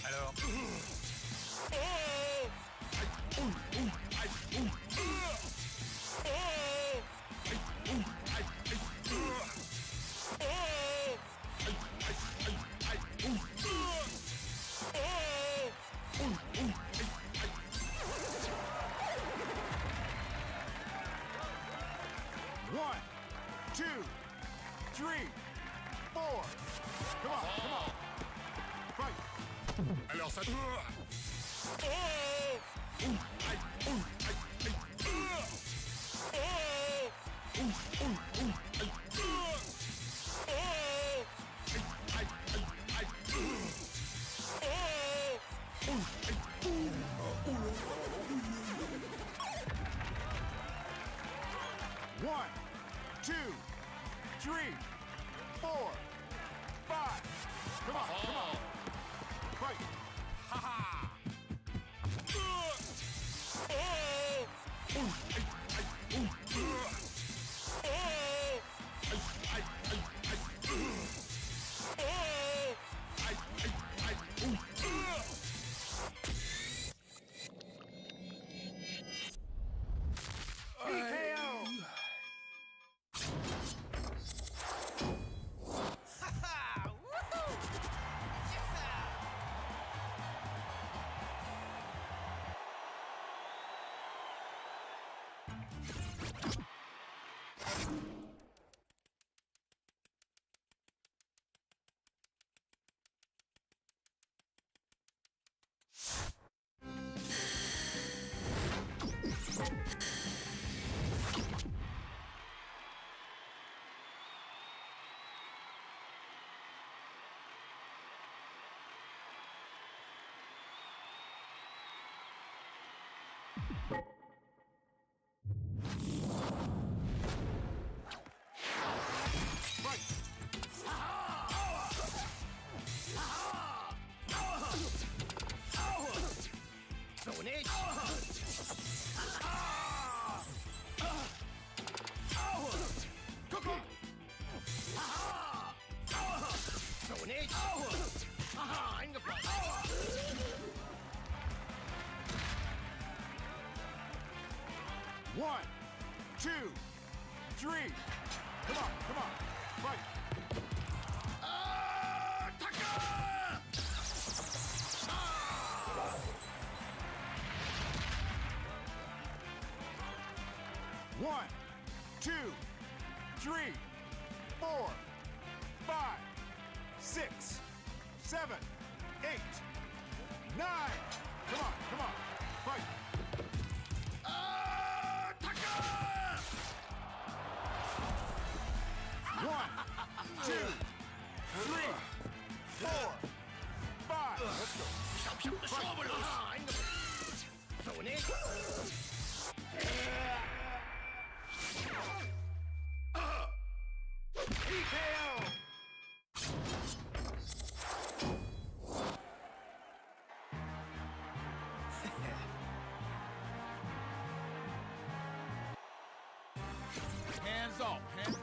Alors One, two, three, four. Come on, come on. Fight. Alors ça... One, two, three, four, five. Come on, come on. Fight. One, two, three. Come on, come on. Fight. One, two, three, four, five, 6, 7, 8, 9. Come on, come on. Fight. One, two, three, four, five. Let's go. TKO. Hands off, hands...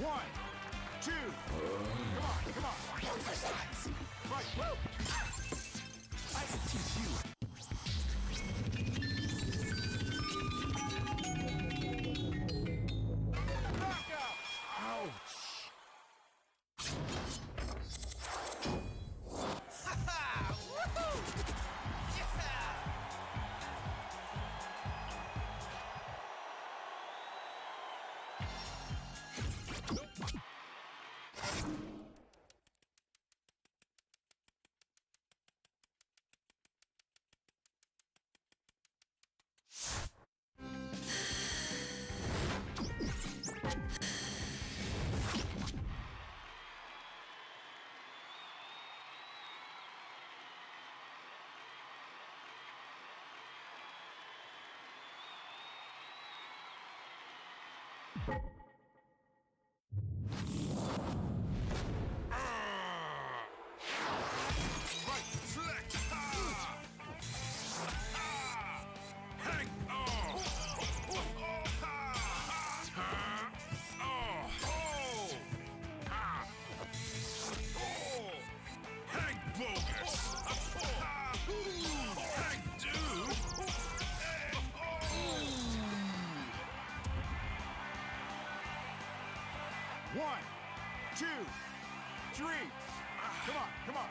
One, two. Come on, come on. Right. Woo. I can teach you. Right, select. Hang on. Hang bogus. Hang dude. One, two, three. Come on, come on.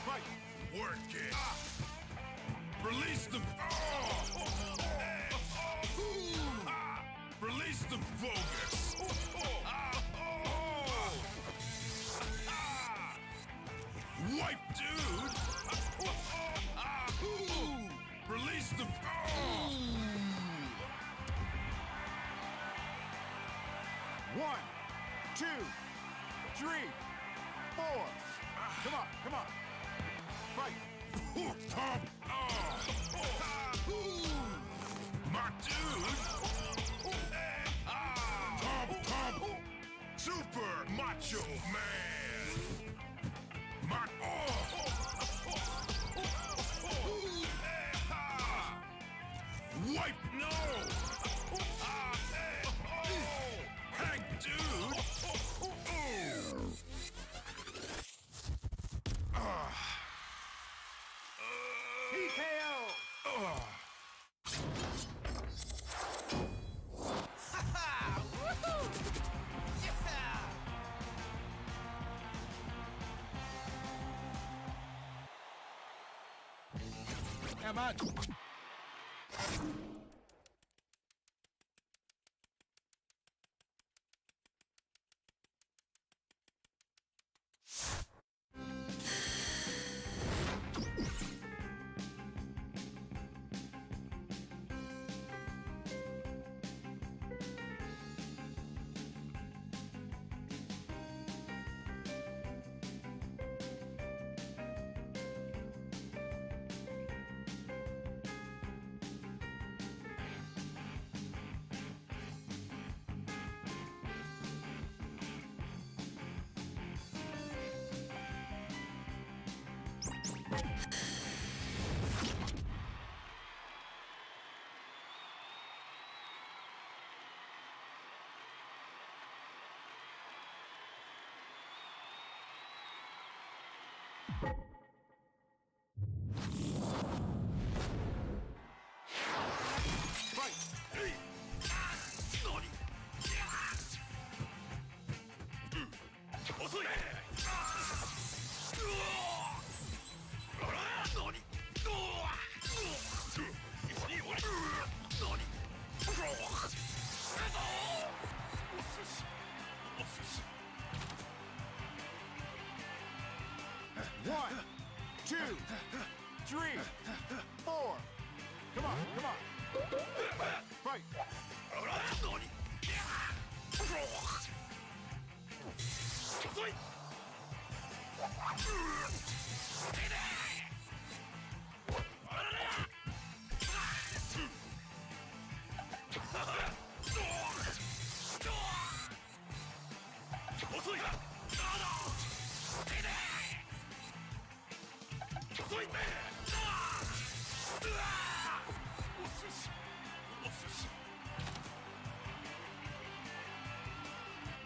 Fight. Work it. Release the. Release the bogus. Wipe, dude. Release the. One, two, three, four. Come on, come on. Fight. Pump. My dude. Pump. Super macho man. My. Wipe, no. Hang, dude. TKO. Am I? One, two, three, four. Come on, come on. Fight.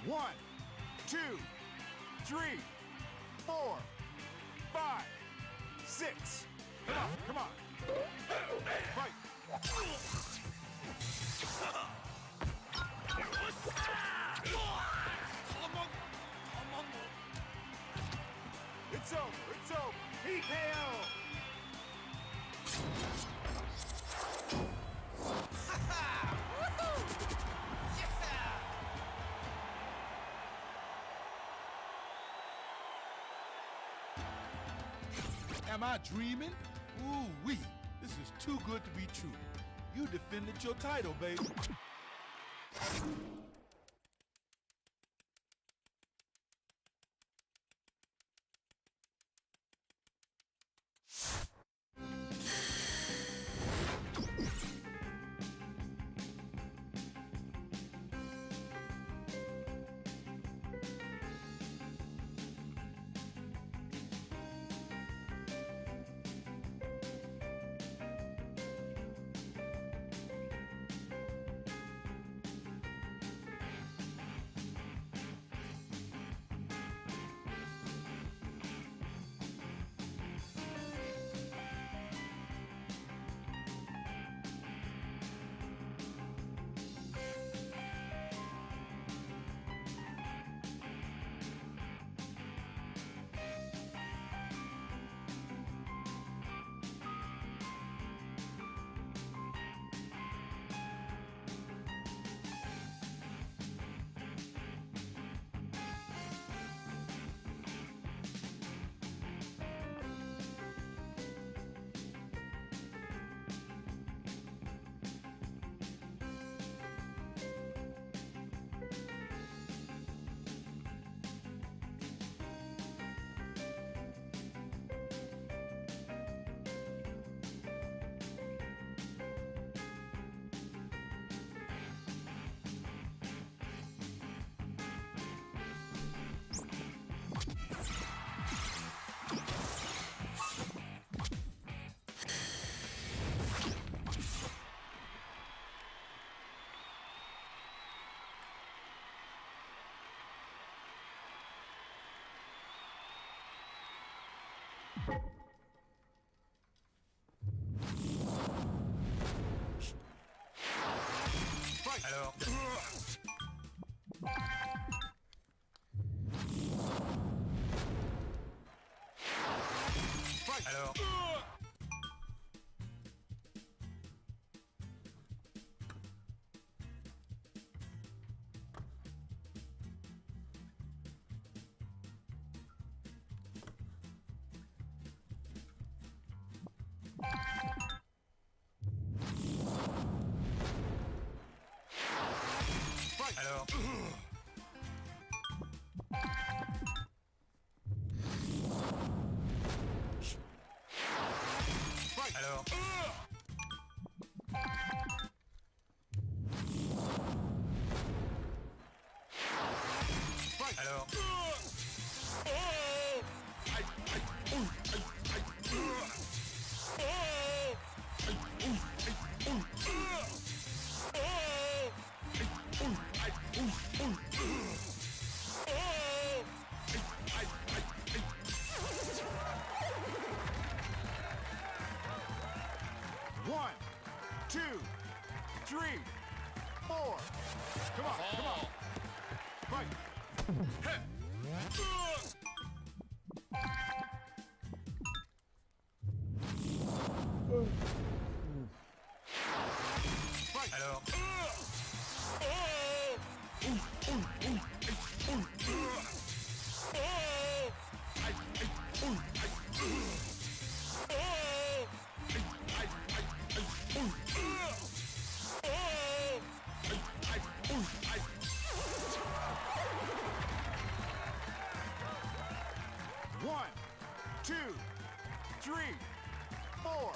One, two, three, four, five, six. Come on, come on. Fight. It's over, it's over. TKO. Am I dreaming? Ooh-wee, this is too good to be true. You defended your title, baby. Fight. Alors. Fight. Alors. Fight. Alors. Fight. Alors. Fight. Alors. One, two, three, four. Come on, come on. Fight. Fight. Alors. One, two, three, four.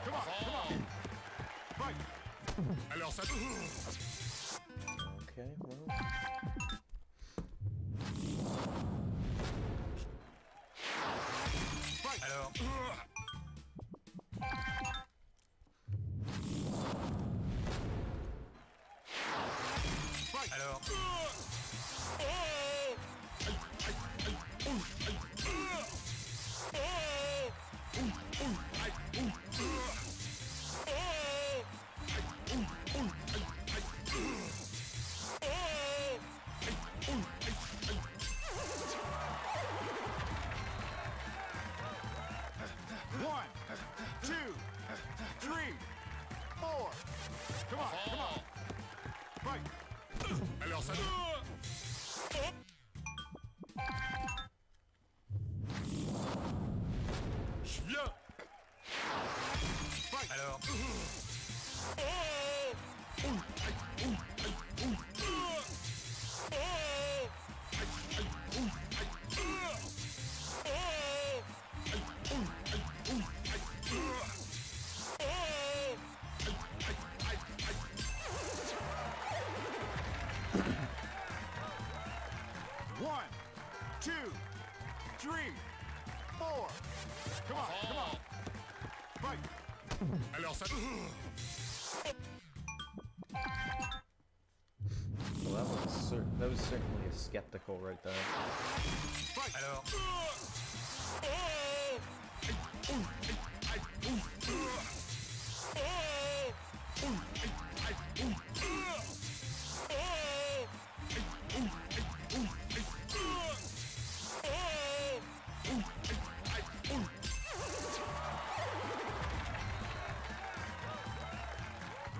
Come on, come on. Fight. Alors ça. Okay, well. Fight. Alors. Fight. Alors. One, two, three, four. Come on, come on. Fight. Alors ça. Je viens. Fight. Alors. One, two, three, four. Come on, come on. Fight. Alors ça. Well, that was certainly a skeptical right there. Fight. Alors.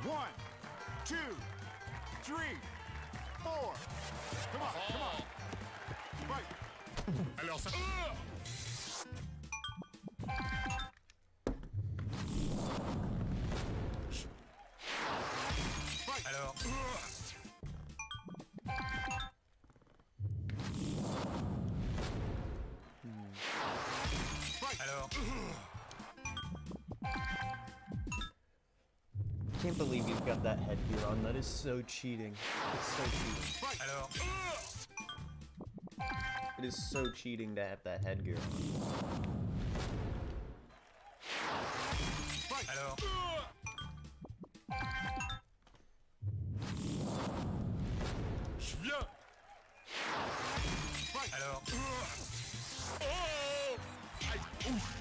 One, two, three, four. Come on, come on. Fight. Alors ça. Fight. Alors. Fight. Alors. Can't believe you've got that headgear on. That is so cheating. It's so cheating. Fight. Alors. It is so cheating to have that headgear on. Fight. Alors. Je viens. Fight. Alors. Aïe. Ouf.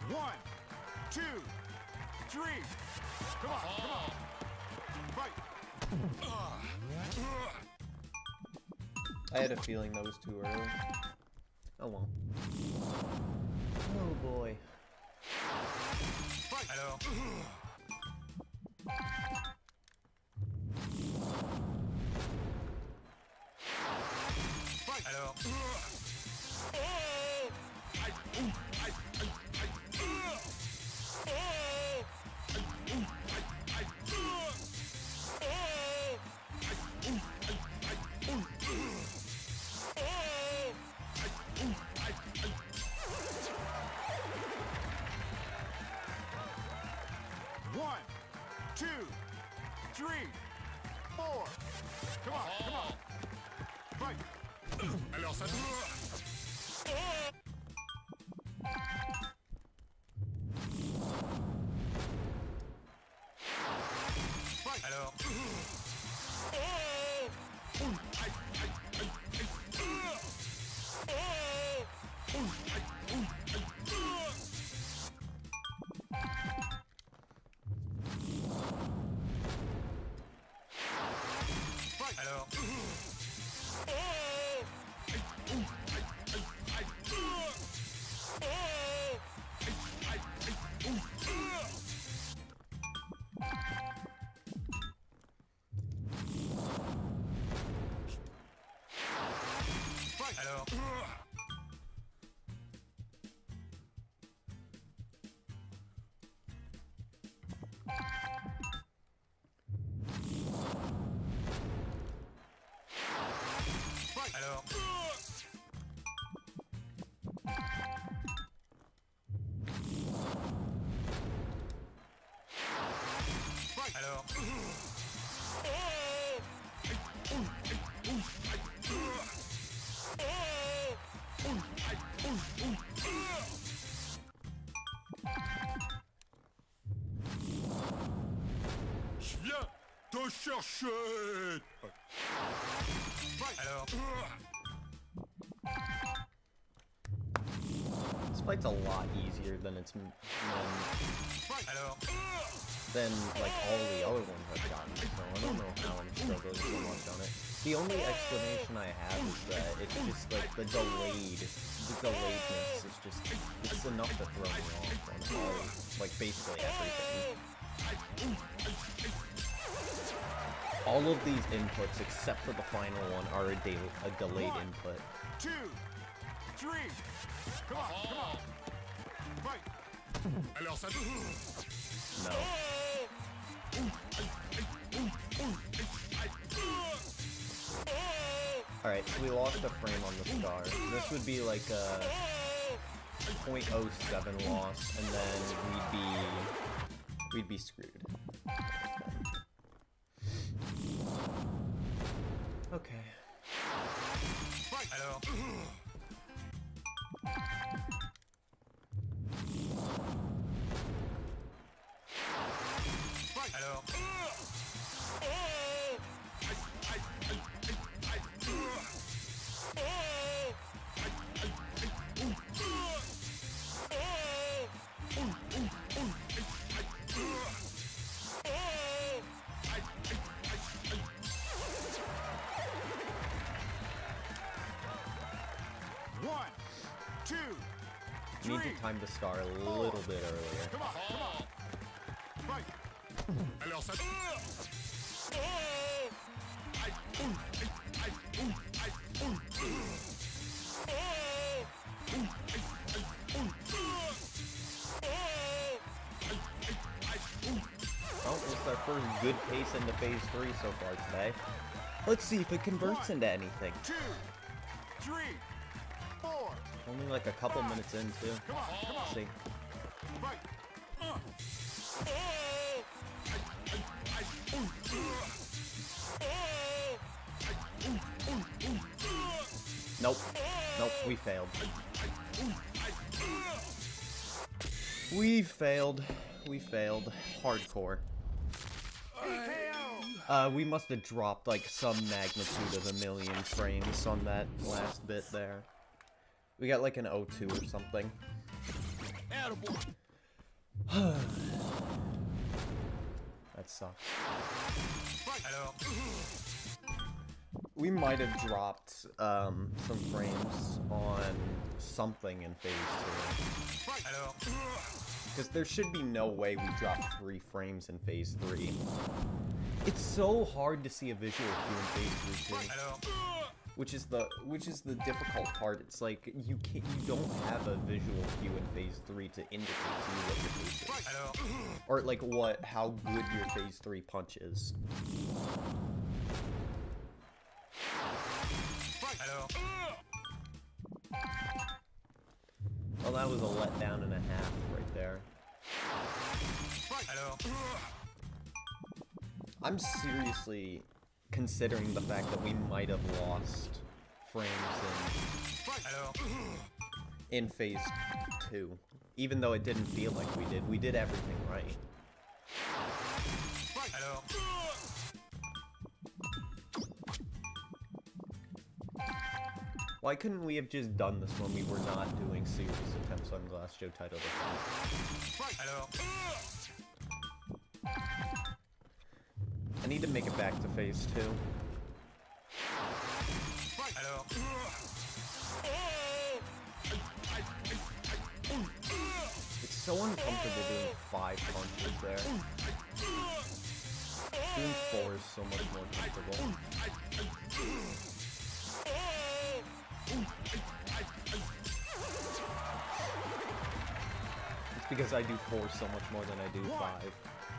1, 2, 3. Come on, come on. Fight. I had a feeling that was too early. Oh well. Oh boy. Fight. Alors. Fight. Alors. One, 2, 3, 4. Come on, come on. Fight. Alors ça doit. Fight. Alors. Fight. Alors. Fight. Alors. Fight. Alors. Fight. Alors. Je viens te chercher. Fight. Alors. This fight's a lot easier than Alors. than like all the other ones I've gotten, so I don't know how I'm struggling so much on it. The only explanation I have is that it's just like the delayedness is just, it's enough to throw me off on all, like basically everything. All of these inputs, except for the final one, are a delayed input. 2, 3. Come on, come on. Fight. Alors ça doit. No. Alright, so we lost a frame on the star. This would be like a 0.07 loss, and then we'd be screwed. Okay. Fight. Alors. Fight. Alors. One, 2, Need 3. to time the star a little bit earlier. Come on, come on. Fight. Alors ça Oh, it's our first good pace into phase 3 so far today. Let's see if it converts into anything. 2, 3, 4. Only like a couple minutes in, too. Come on, come on. Let's see. Fight. Nope. Nope, we failed. We failed. We failed. Hardcore. We must have dropped like some magnitude of 1,000,000 frames on that last bit there. We got like an 02 or something. Attaboy. That sucks. Alors, We might have dropped some frames on something in phase 2. alors, Because there should be no way we dropped 3 frames in phase 3. It's so hard to see a visual cue in phase 3 too. alors, Which is the difficult part. It's like you don't have a visual cue in phase 3 to indicate to you what your phase is. alors, Or like how good your phase 3 punch is. alors, Well, that was a letdown and a half right there. alors, I'm seriously considering the fact that we might have lost frames alors, in phase 2. Even though it didn't feel like we did. We did everything right. alors, Why couldn't we have just done this when we were not doing serious attempts on Glass Joe title defense? alors, I need to make it back to phase 2. alors, It's so uncomfortable doing 5 punches there. Doing 4 is so much more comfortable. It's because I do 4 so much more than I do 5.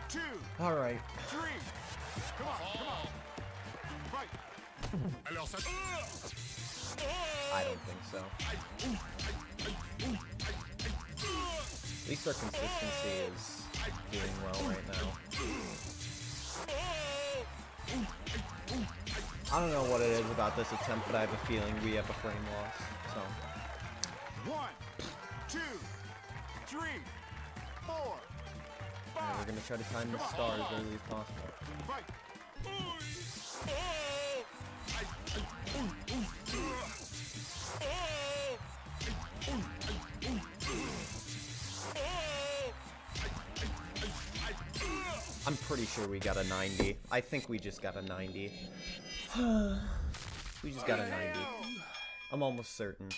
2, Alright. 3. Come on, come on. Fight. alors ça... I don't think so. At least our consistency is doing well right now. I don't know what it is about this attempt, but I have a feeling we have a frame loss. So 1, 2, 3, 4, alright, we're gonna try to time the star as early as possible. fight. I'm pretty sure we got a 90. I think we just got a 90. We just got a 90. I'm almost certain.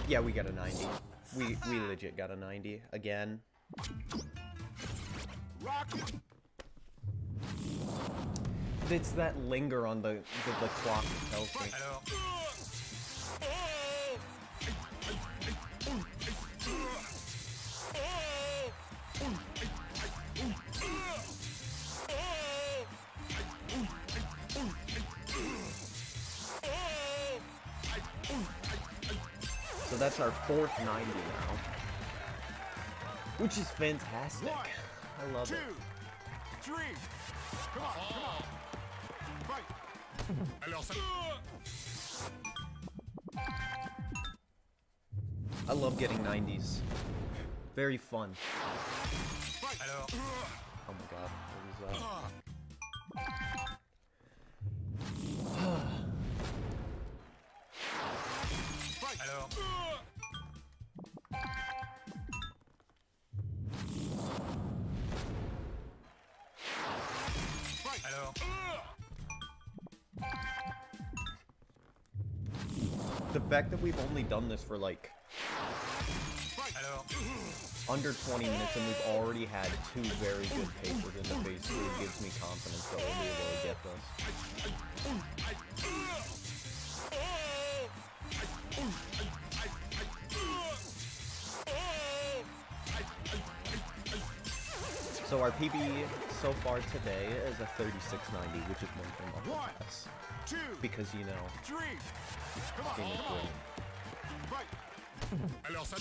Yeah, we got a 90. We legit got a 90 again. Rock. It's that linger on the clock that tells me. Alors, So that's our 4th 90 now. Which is fantastic. 1, I love 2, it. 3. Come on, come on. Fight. alors ça... I love getting 90s. Very fun. Alors, Oh my god, what was that? alors, alors, The fact that we've only done this for like alors, under 20 minutes and we've already had 2 very good papers in the phase 3 gives me confidence that we'll be able to get this. So our PB so far today is a 3690, which is one from Upper 1, Class. 2, Because, you know, 3. Come on, game is come on. great. Fight. alors ça...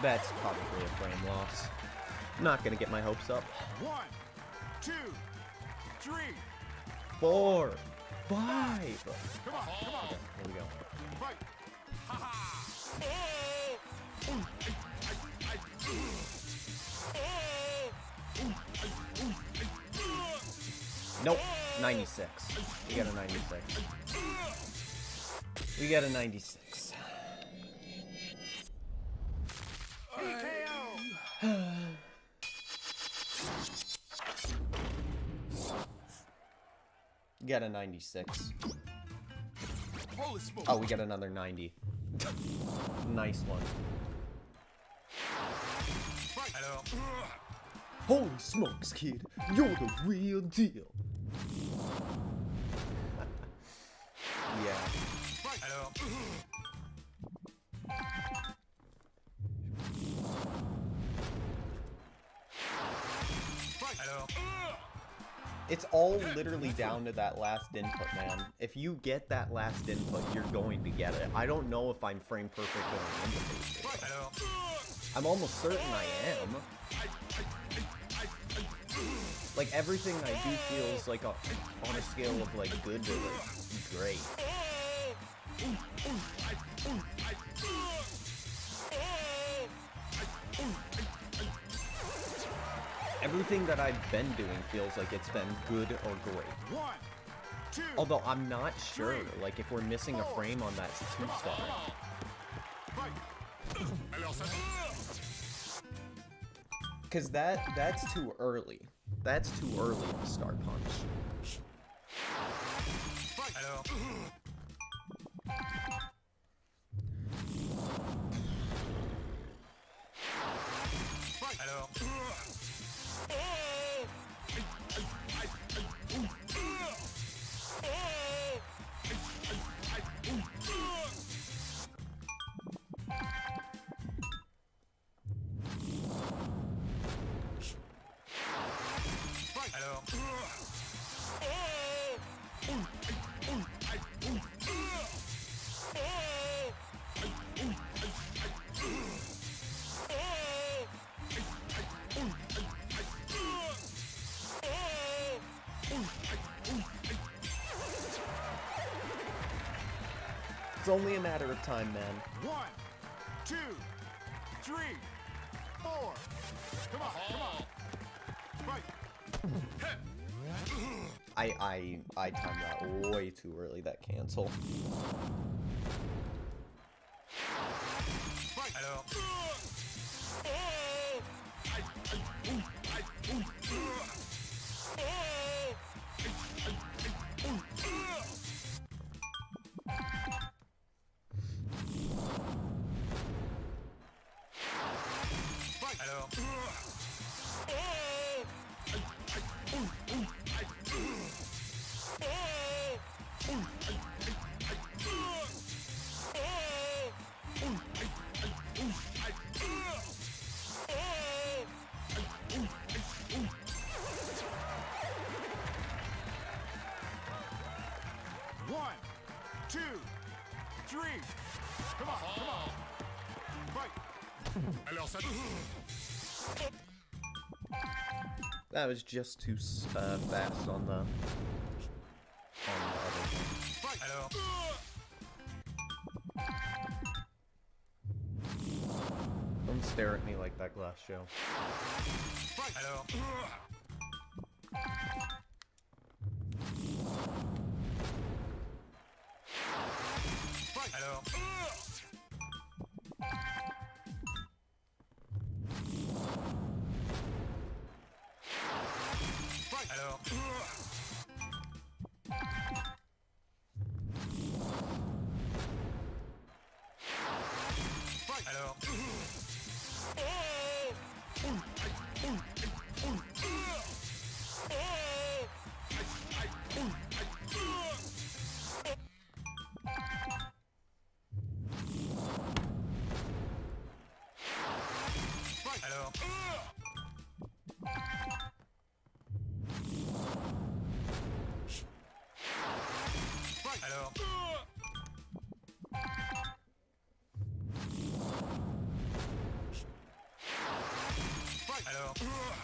That's probably a frame loss. Not gonna get my hopes up. 1, 2, 3. 4, 5. Come on, come on. Okay, here we go. Fight. Nope, 96. We got a 96. We got a 96. Got a 96. Holy smoke. Oh, we got another 90. Nice one. Alors, Holy smokes, kid. You're the real deal. Yeah. alors, alors, It's all literally down to that last input, man. If you get that last input, you're going to get it. I don't know if I'm frame perfect going into face. alors, I'm almost certain I am. Like, everything I do feels like on a scale of, like, good to, like, great. Everything that I've been doing feels like it's been good or great. 1, 2, Although I'm not sure, like, if we're missing a frame on that 2-star. fight. alors ça Because that's too early. That's too early to start punch. alors, alors, alors, It's only a matter of time, man. 1, 2, 3, 4. Come on, come on. Fight. I timed that way too early, that cancel. alors, alors, One, 2, 3. Come on, come on. Fight. alors ça That was just too fast on the other thing. alors, Don't stare at me like that glass show. alors, alors, alors, alors, alors, alors, alors,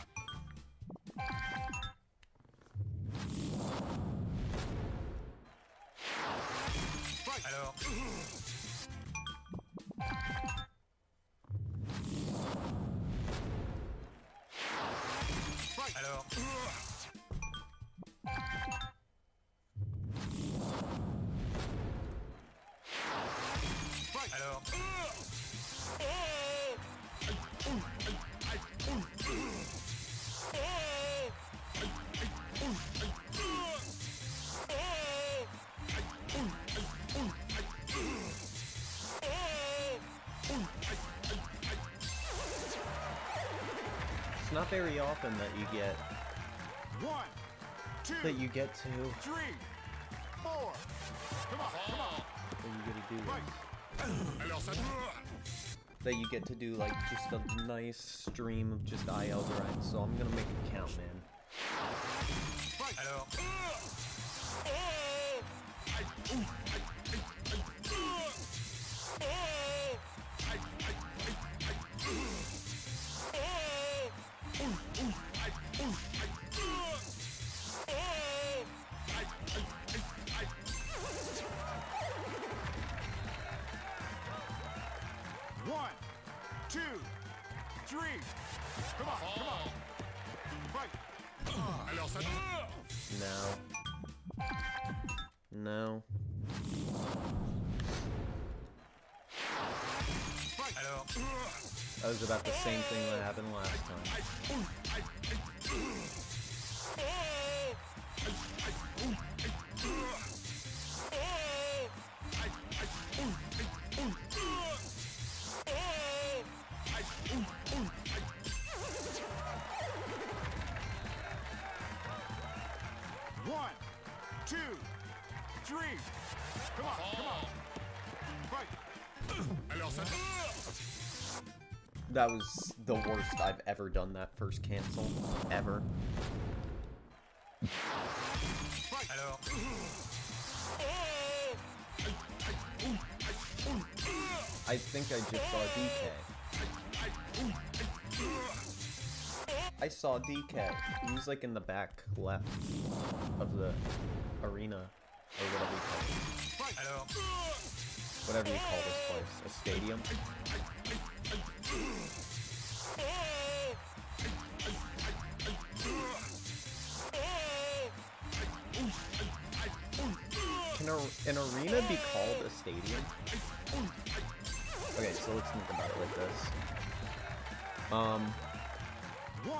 It's not very often that you get 1, 2, to 3, 4. Come on, come on. that you get to do Fight. Alors ça that you get to do like just a nice stream of just IL grind. So I'm gonna make it count, man. Alors. One, 2, 3. Come on, come on. Fight. Alors ça No. Alors. That was about the same thing that happened last time. One, 2, 3. Come on, come on. Fight. Alors ça That was the worst I've ever done that first cancel. Ever. Alors. I think I just saw DK. I saw DK. He was like in the back left of the arena, or whatever you call it. Alors. Whatever you call this place. A stadium? Can an arena be called a stadium? Okay, so let's think about it like this.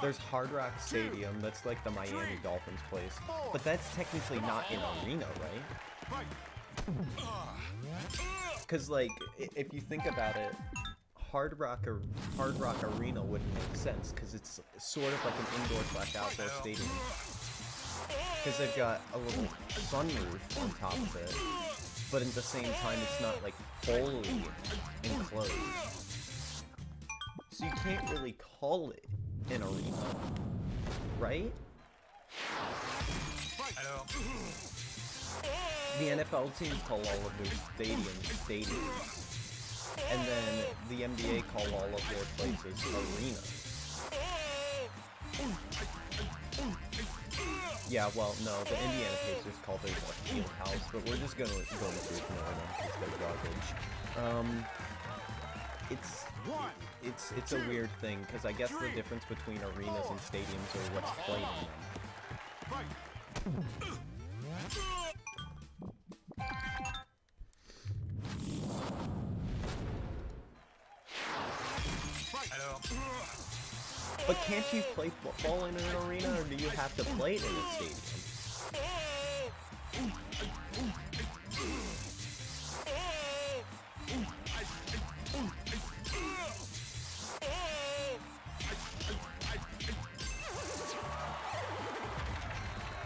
There's Hard Rock Stadium, that's like the Miami Dolphins place. But that's technically not an arena, right? Because, like, if you think about it, Hard Rock Arena wouldn't make sense, because it's sort of like an indoor/outdoor stadium. Because they've got a little sunroof on top of it, but at the same time it's not like fully enclosed. So you can't really call it an arena, right? Alors. The NFL teams call all of their stadiums, and then the NBA call all of their places arenas. Yeah, well, no, the Indiana Pacers call theirs a field house, but we're just gonna ignore them because they're garbage. It's a weird thing, because I guess the difference between arenas and stadiums are what's played in them. Alors. But can't you play football in an arena, or do you have to play it in a stadium?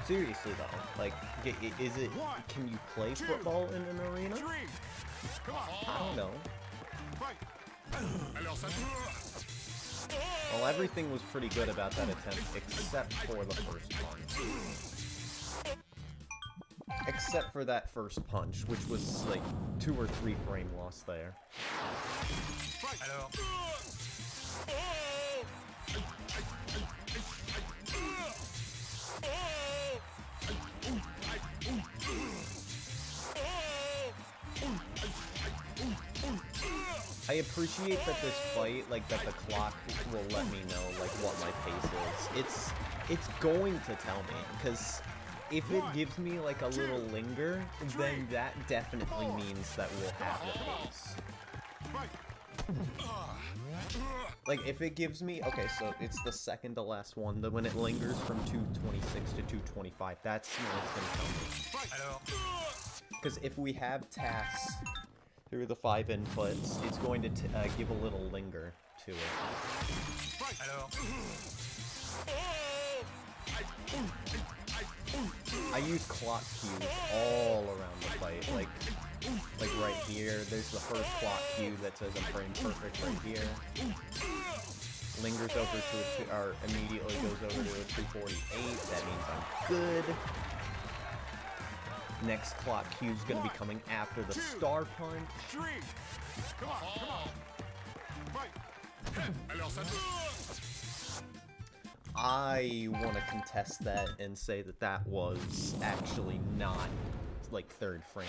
Seriously though, like, is it, can you play football in an arena? I don't know. Alors ça Well, everything was pretty good about that attempt, except for the first punch. Except for that first punch, which was like 2 or 3 frame loss there. Alors. I appreciate that this fight, like, that the clock will let me know, like, what my pace is. It's going to tell me, because if it gives me, like, a little linger, then that definitely means that we'll have the pace. Like, if it gives me, okay, so it's the second to last one, when it lingers from 226 to 225, that's when it's going to tell me. Alors. Because if we have tasks, through the 5 inputs, it's going to give a little linger to it. Alors. I use clock cues all around the fight, like right here. There's the first clock cue that says I'm frame perfect right here. Lingers over to or immediately goes over to a 248. That means I'm good. Next clock cue is going to be coming after the star punch. Come on, come on. Fight. I want to contest that and say that that was actually not like 3rd frame.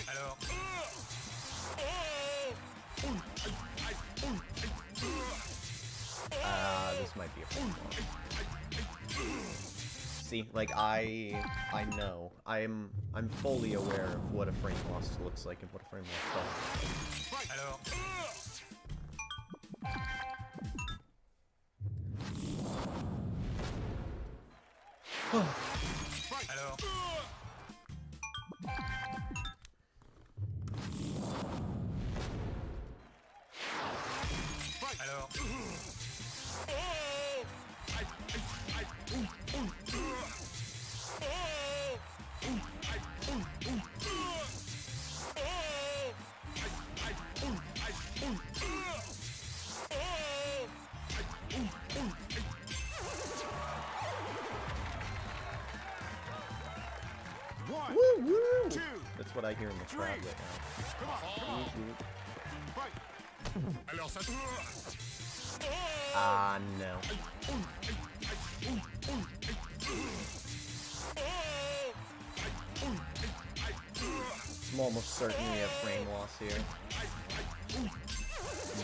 Alors. This might be a frame loss. See, like I know. I'm fully aware of what a frame loss looks like and what a frame loss does. Alors. Alors. Alors. One, Woo woo! two, That's what I hear in the crowd right now. come on, come on. Fight. Alors ça. Ah, no. I'm almost certain we have frame loss here.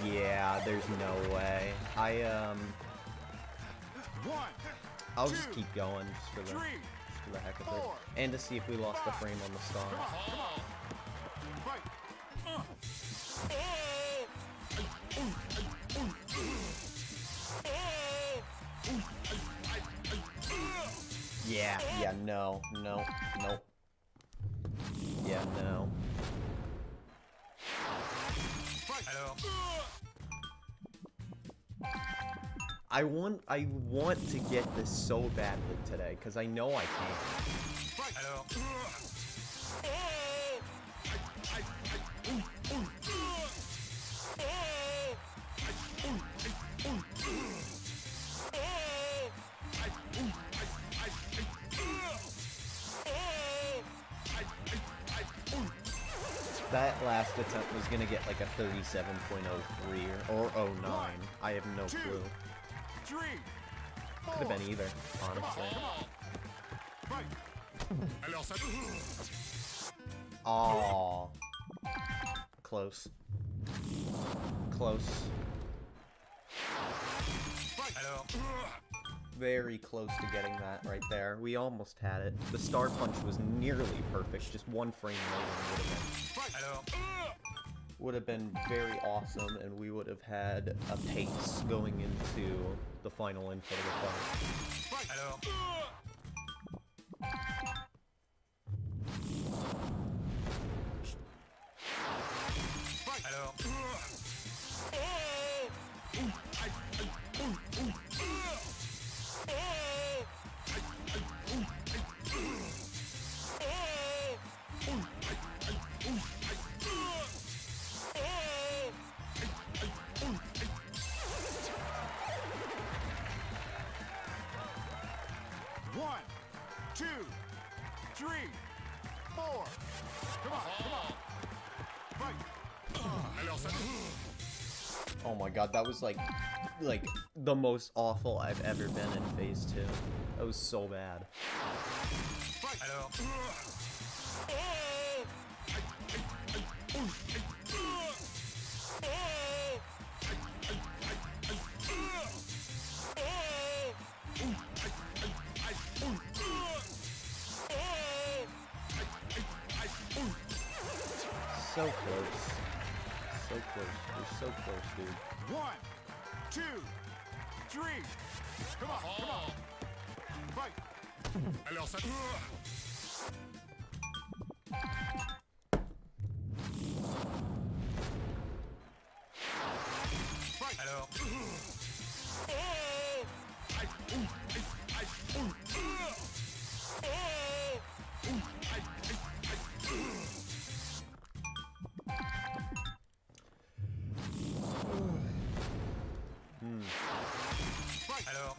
Yeah, there's no way. I'll just keep going just for the heck of it. And to see if we lost a frame on the star. Come on. Fight. Yeah, no. Yeah, no. Alors. I want to get this so badly today, because I know I can. Alors. That last attempt was gonna get like a 37.03 or 09. I have no clue. Could have been either, honestly. Fight. Alors ça. Aww. Close. Close. Alors. Very close to getting that right there. We almost had it. The star punch was nearly perfect. Just one frame later Alors. would have been very awesome, and we would have had a pace going into the final input of the fight. Alors. Alors. One, two, three, four. Come on, come on. Fight. Alors ça. Oh my god, that was like the most awful I've ever been in phase 2. That was so bad. Alors. So close. So close. We're so close, dude. One, two, three. Come on, come on. Fight. Alors ça. Alors. Alors.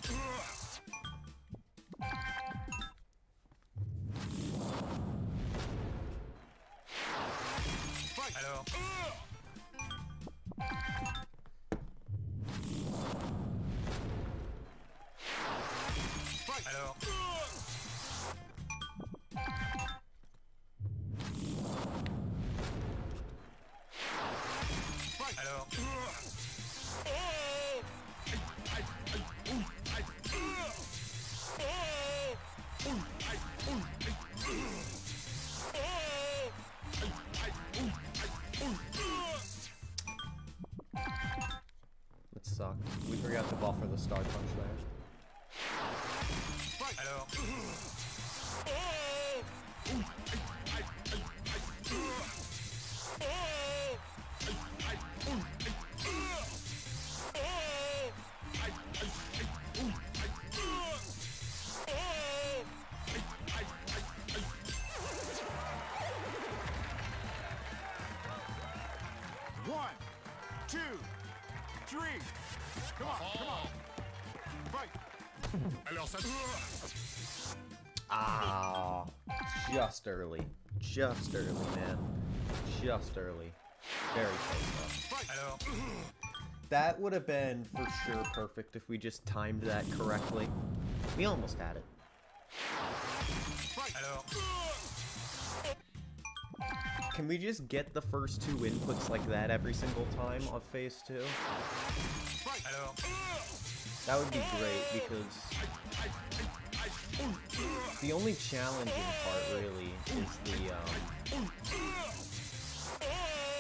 Alors. Alors. Alors. That sucked. We forgot to buffer the star punch there. Alors. One, two, three. Come on, come on. Fight. Alors ça. Ah, just early. Just early, man. Just early. Very close though. Alors. That would have been for sure perfect if we just timed that correctly. We almost had it. Alors. Can we just get the first two inputs like that every single time on phase 2? Alors. That would be great because the only challenging part really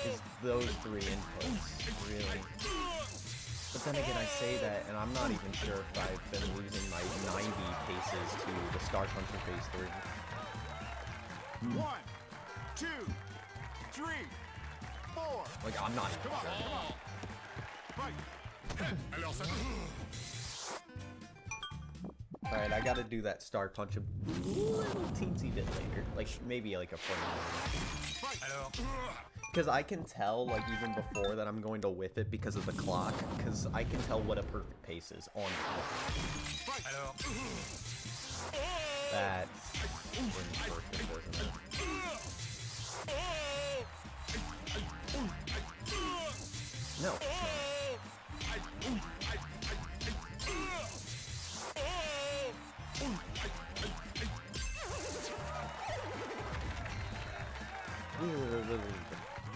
is those three inputs, really. But then again, I say that, and I'm not even sure if I've been losing my 90 paces to the Star Puncher phase 3. One, two, three, four. Like, I'm not even Come on, sure. come on. Fight. Alors ça. Alright, I gotta do that Star Punch a little teensy bit later. Like, maybe like a frame. Alors. Because I can tell, like, even before that I'm going to whip it because of the clock. Because I can tell what a perfect pace is on the clock. Alors. That's imperfect, isn't it? No, it's not.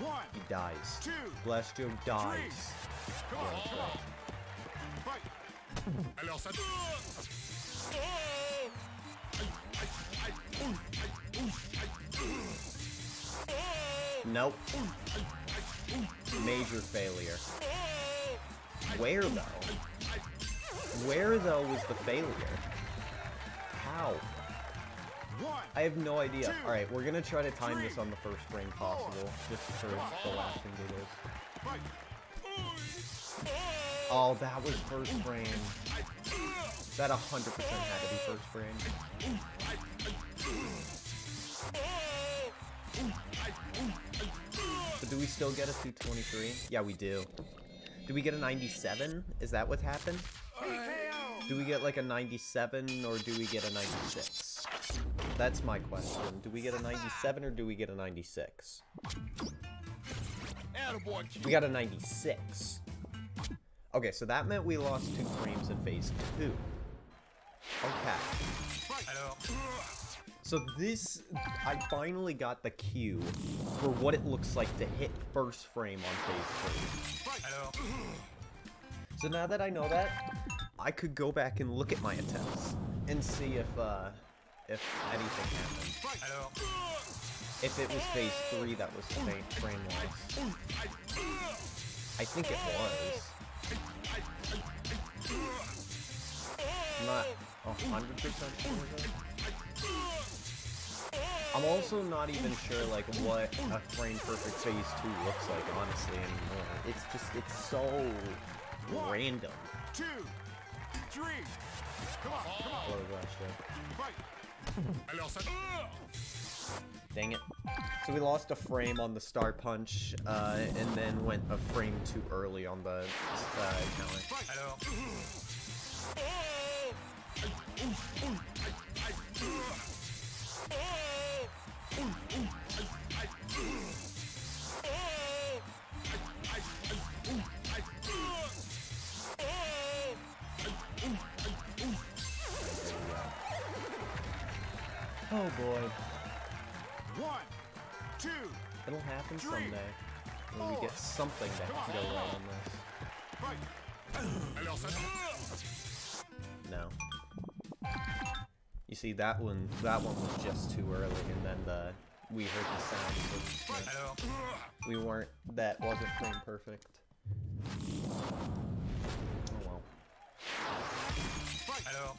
One, He dies. two, Blast Joe dies. come on, Yeah, come on. Fight. Alors ça. Nope. Major failure. Where though? Where though was the failure? How? One, I have no idea. Two, Alright, we're gonna try to time three, this on the first frame possible, just for the laughing giggles. fight. Oh, that was first frame. That 100% had to be first frame. But do we still get a 223? Yeah, we do. Do we get a 97? Is that what happened? Do we get like a 97 or do we get a 96? That's my question. Do we get a 97 or do we get a 96? We got a 96. Okay, so that meant we lost 2 frames in phase 2. Okay. Alors. So this, I finally got the cue for what it looks like to hit first frame on phase 3. Alors. So now that I know that, I could go back and look at my attempts and see if anything happened. Alors. If it was phase 3 that was frame loss. I think it was. I'm not 100% sure of it. I'm also not even sure like what a frame perfect phase 2 looks like honestly anymore. It's just, it's so random. 2, 3. Come on, come on. Blow glass shot. Fight. Alors ça... Dang it. So we lost a frame on the star punch, and then went a frame too early on the counter. Alors... Oh boy. 1, 2. It'll happen Three, someday. When we get something to go right on this. Fight. Alors ça... No. You see, that one was just too early, and then we heard the sound, so Alors... we weren't, that wasn't frame perfect. Oh well. Alors...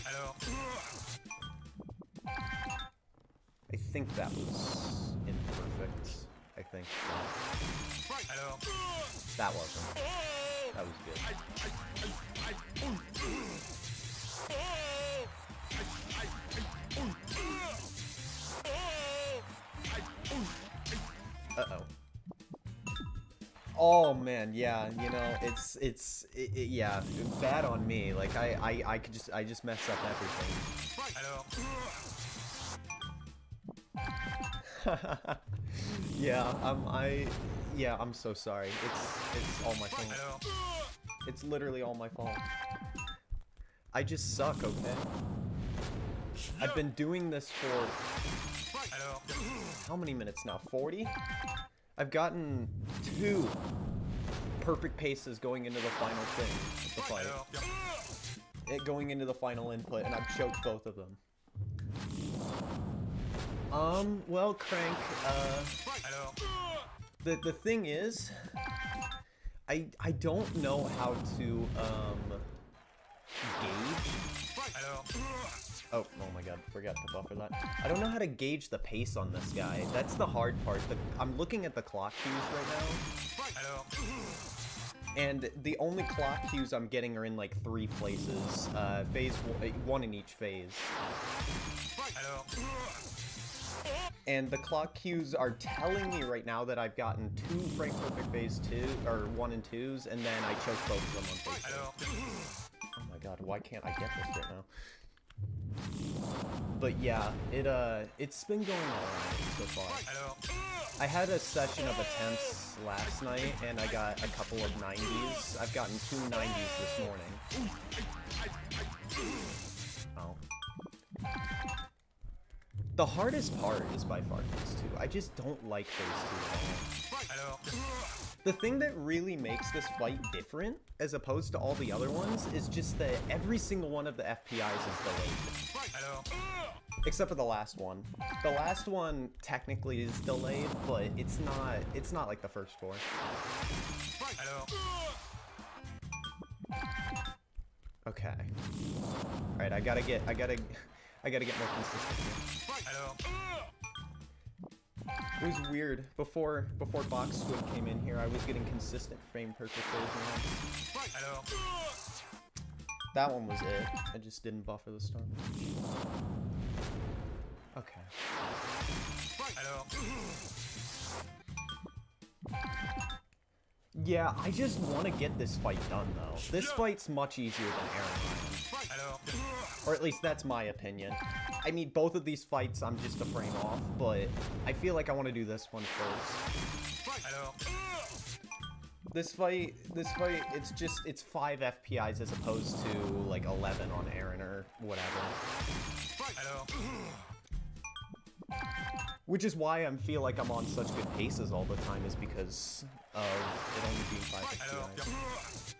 Alors... I think that was imperfect. I think so. Alors... That wasn't. That was good. Uh-oh. Oh man, yeah, you know, yeah, bad on me. Like I just messed up everything. Alors... Yeah, I'm so sorry. It's all my fault. Alors... It's literally all my fault. I just suck, okay? I've been doing this for Alors... how many minutes now? 40? I've gotten 2 perfect paces going into the final thing, the fight. Going into the final input, and I've choked both of them. Well, Crank, Alors... the thing is, I don't know how to, gauge. Alors... Oh my god, forgot to buffer that. I don't know how to gauge the pace on this guy. That's the hard part. I'm looking at the clock cues right now, Alors... and the only clock cues I'm getting are in like 3 places. One in each phase. Alors... And the clock cues are telling me right now that I've gotten 2 frame perfect phase 2, or 1 and 2s, and then I choked both of them on phase 2. Alors... Oh my god, why can't I get this right now? But yeah, it's been going alright so far. Alors... I had a session of attempts last night, and I got a couple of 90s. I've gotten 2 90s this morning. Oh. The hardest part is by far phase 2. I just don't like phase 2 at all. Alors... The thing that really makes this fight different, as opposed to all the other ones, is just that every single one of the FPIs is delayed. Alors... Except for the last one. The last one technically is delayed, but it's not like the first 4. Alors... Okay. Alright, I gotta get more consistent here. Alors... It was weird. Before Box Squid came in here, I was getting consistent frame perfect phase 1. Alors... That one was it. I just didn't buffer the start. Okay. Alors... Yeah, I just want to get this fight done, though. This fight's much easier than Aran. Alors... Or at least that's my opinion. I mean, both of these fights I'm just a frame off, but I feel like I want to do this one first. Alors... This fight, it's 5 FPIs as opposed to, like, 11 on Aran or whatever. Alors... Which is why I feel like I'm on such good paces all the time, is because of it only being 5 FPIs.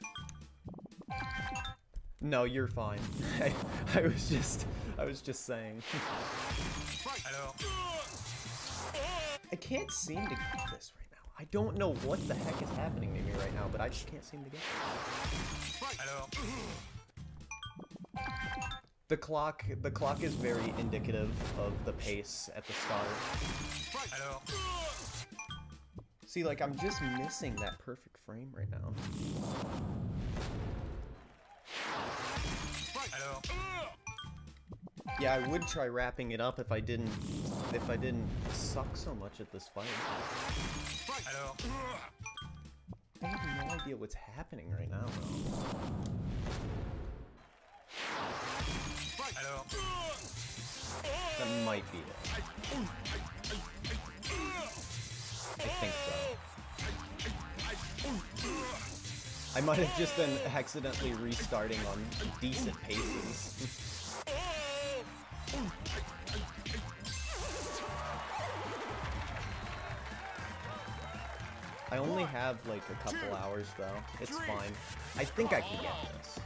No, you're fine. I was just saying. Alors... I can't seem to get this right now. I don't know what the heck is happening to me right now, but I just can't seem to get this. Alors... The clock is very indicative of the pace at the start. Alors. See, like, I'm just missing that perfect frame right now. Alors. Yeah, I would try wrapping it up if I didn't suck so much at this fight. Alors. I have no idea what's happening right now, though. Alors. That might be it. I think so. I might have just been accidentally restarting on decent paces. I only have like a couple hours though. It's fine. I think I can get this.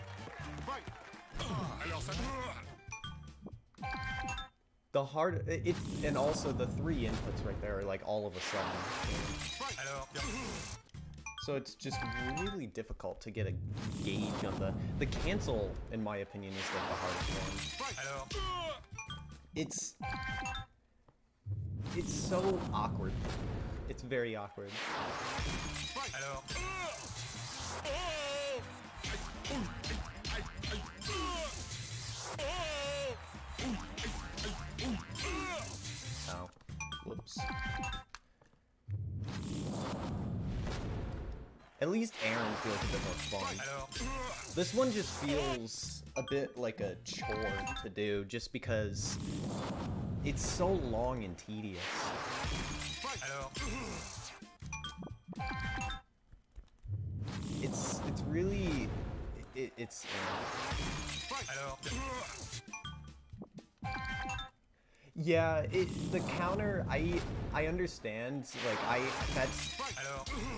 The hard it's and also the 3 inputs right there are like all of a sudden. So it's just really difficult to get a gauge on the cancel, in my opinion, is like the hardest one. It's so awkward. It's very awkward. Oh, whoops. At least Aran feels a bit more fun. This one just feels a bit like a chore to do, just because it's so long and tedious. It's really it's. Yeah, the counter, I understand, like,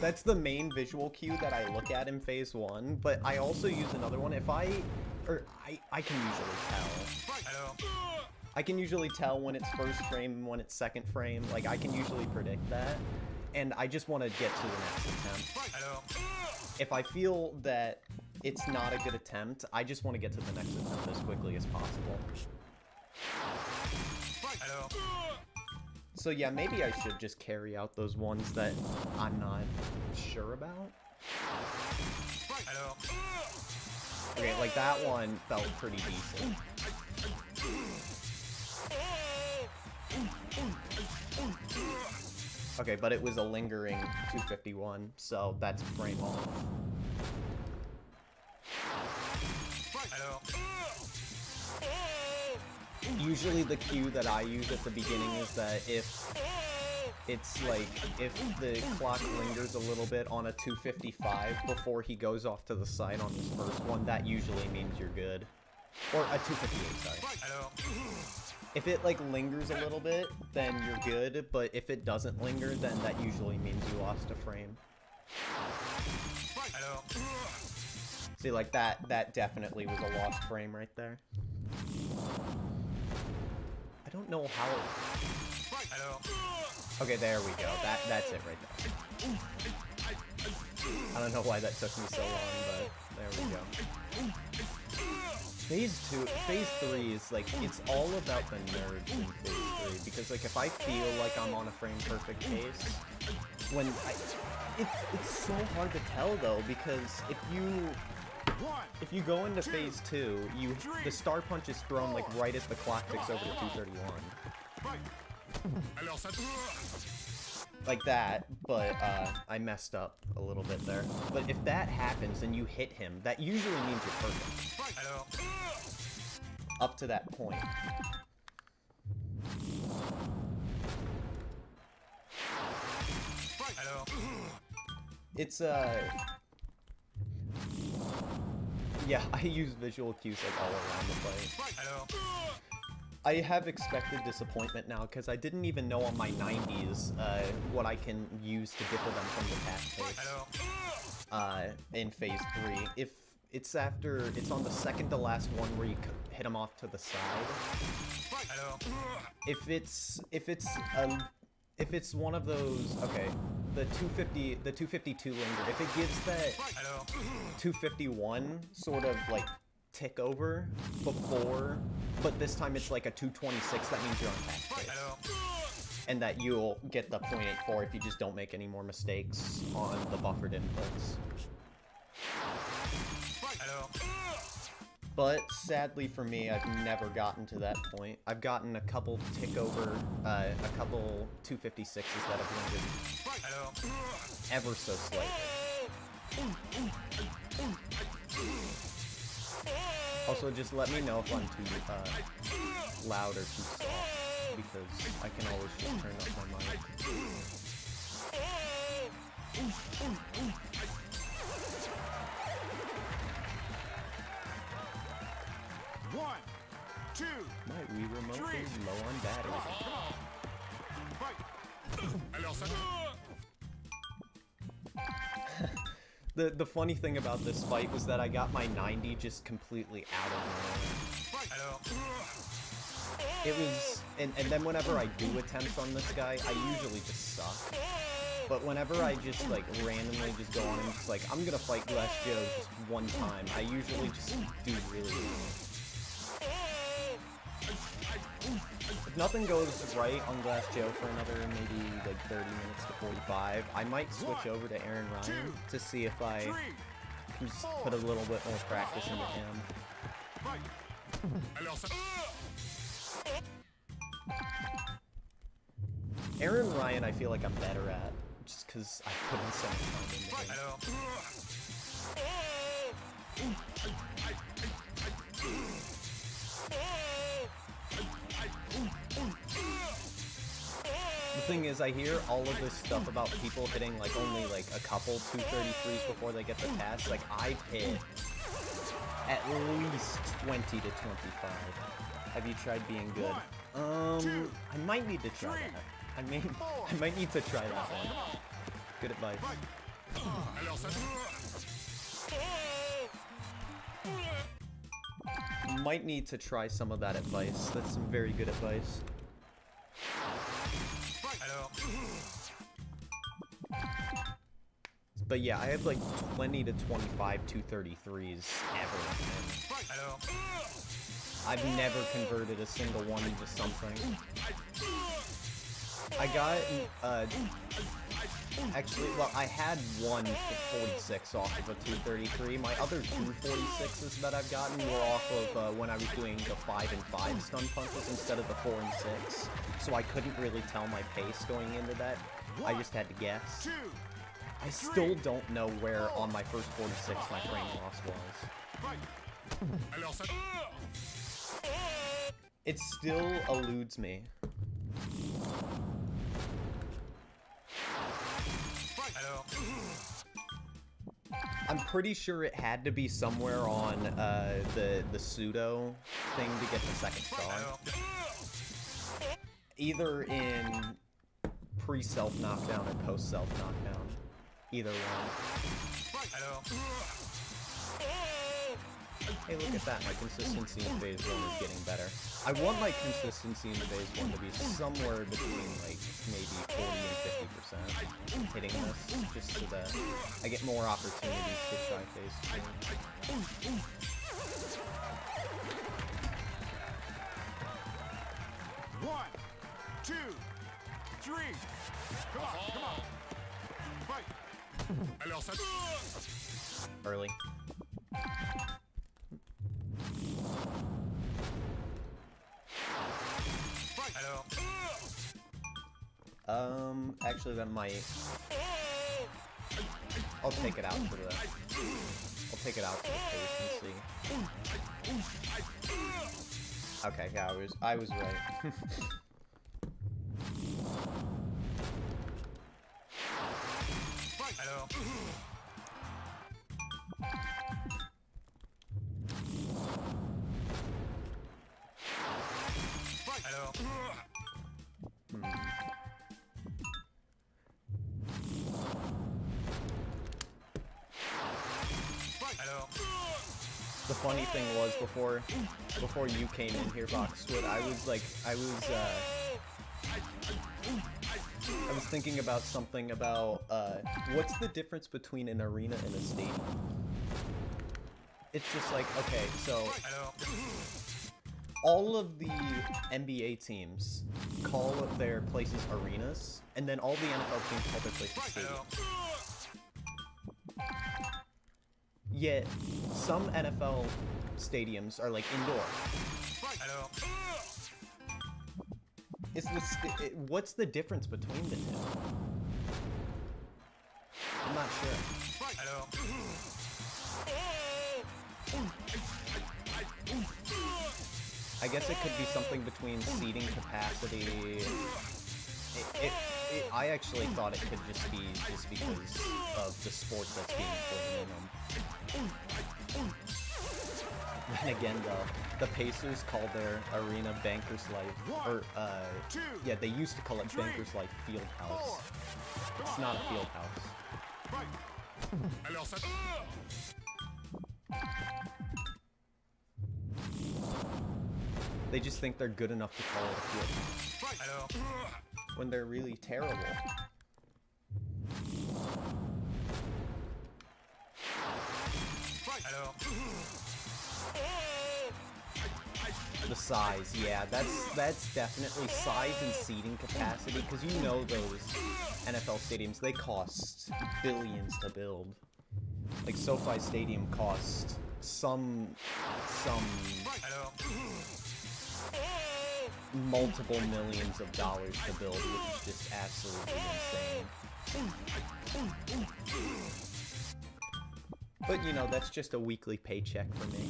that's the main visual cue that I look at in phase 1, but I also use another one I can usually tell. I can usually tell when it's first frame and when it's second frame, like, I can usually predict that, and I just want to get to the next attempt. If I feel that it's not a good attempt, I just want to get to the next attempt as quickly as possible. So yeah, maybe I should just carry out those ones that I'm not sure about. Okay, like that one felt pretty decent. Okay, but it was a lingering 251, so that's a frame off. Usually the cue that I use at the beginning is that if the clock lingers a little bit on a 255 before he goes off to the side on his first one, that usually means you're good. Or a 258, sorry. If it like lingers a little bit, then you're good, but if it doesn't linger, then that usually means you lost a frame. See, like that definitely was a lost frame right there. I don't know how. Okay, there we go. That's it right there. I don't know why that took me so long, but there we go. Phase 3 is like, it's all about the nerves in phase 3, because like if I feel like I'm on a frame perfect pace, it's so hard to tell though, because if you go into phase 2, the star punch is thrown like right as the clock ticks over to 231. Like that, but I messed up a little bit there. But if that happens and you hit him, that usually means you're perfect. Up to that point. It's yeah, I use visual cues like all around the place. I have expected disappointment now, because I didn't even know on my 90s what I can use to differ them from the fast pace in phase 3. If it's on the second to last one where you hit them off to the side. If it's one of those, okay, the 252 linger, if it gives that 251 sort of like tick over before, but this time it's like a 226. That means you're on patch pace. And that you'll get the 0.84 if you just don't make any more mistakes on the buffered inputs. But sadly for me, I've never gotten to that point. I've gotten a couple tick over, a couple 256s that have landed ever so slightly. Also, just let me know if I'm too loud or too soft, because I can always just turn up my mic. 1, 2, My Wii remote is low on battery. fight! The funny thing about this fight was that I got my 90 just completely out of nowhere. It was, and then whenever I do attempts on this guy, I usually just suck. But whenever I just like randomly just go on and just like, I'm gonna fight Glass Joe just one time, I usually just do really well. If nothing goes right on Glass Joe for another maybe like 30 minutes to 45, I might switch over to Aran to see if I can just put a little bit more practice into him. Aran Ryan I feel like I'm better at, just because I put in so much time into him. The thing is, I hear all of this stuff about people hitting like only like a couple 233s before they get the pass. Like, I've hit at least 20 to 25. Have you tried being good? I might need to try that. I might need to try that one. Good advice. Might need to try some of that advice. That's some very good advice. But yeah, I have like 20 to 25 233s ever. I've never converted a single one into something. I got, actually, well, I had one 46 off of a 233. My other two 46s that I've gotten were off of when I was doing the 5 and 5 stun punches instead of the 4 and 6. So I couldn't really tell my pace going into that. I just had to guess. I still don't know where on my first 46 my frame loss was. It still eludes me. I'm pretty sure it had to be somewhere on the pseudo thing to get the second star. Either in pre-self knockdown or post-self knockdown. Either one. Hey, look at that. My consistency in phase 1 is getting better. I want my consistency in phase 1 to be somewhere between, like, maybe 40 and 50% hitting this, just so that I get more opportunities to try phase 2. 1, 2, 3. Come on, come on. Fight. Early. Actually that might... I'll take it out to the... I'll take it out to the face and see. Okay, yeah, I was right. The funny thing was, before you came in here, Boxwood, I was thinking about something about, what's the difference between an arena and a stadium? it's just like, okay, so Alors, all of the NBA teams call their places arenas, and then all the NFL teams call their places stadiums. Yet, some NFL stadiums are like indoor. alors, What's the difference between the two? I'm not sure. alors, I guess it could be something between seating capacity. I actually thought it could just be because of the sport that's being played in them. Then again, though, the Pacers call their arena Bankers Life, or yeah, they used to call it Bankers Life Field House. It's not a field house. Alors ça... They just think they're good enough to call it a field house alors, when they're really terrible. alors, The size, yeah, that's definitely size and seating capacity, because you know those NFL stadiums, they cost billions to build. Like SoFi Stadium cost some alors, multiple millions of dollars to build, which is just absolutely insane. But you know, that's just a weekly paycheck for me.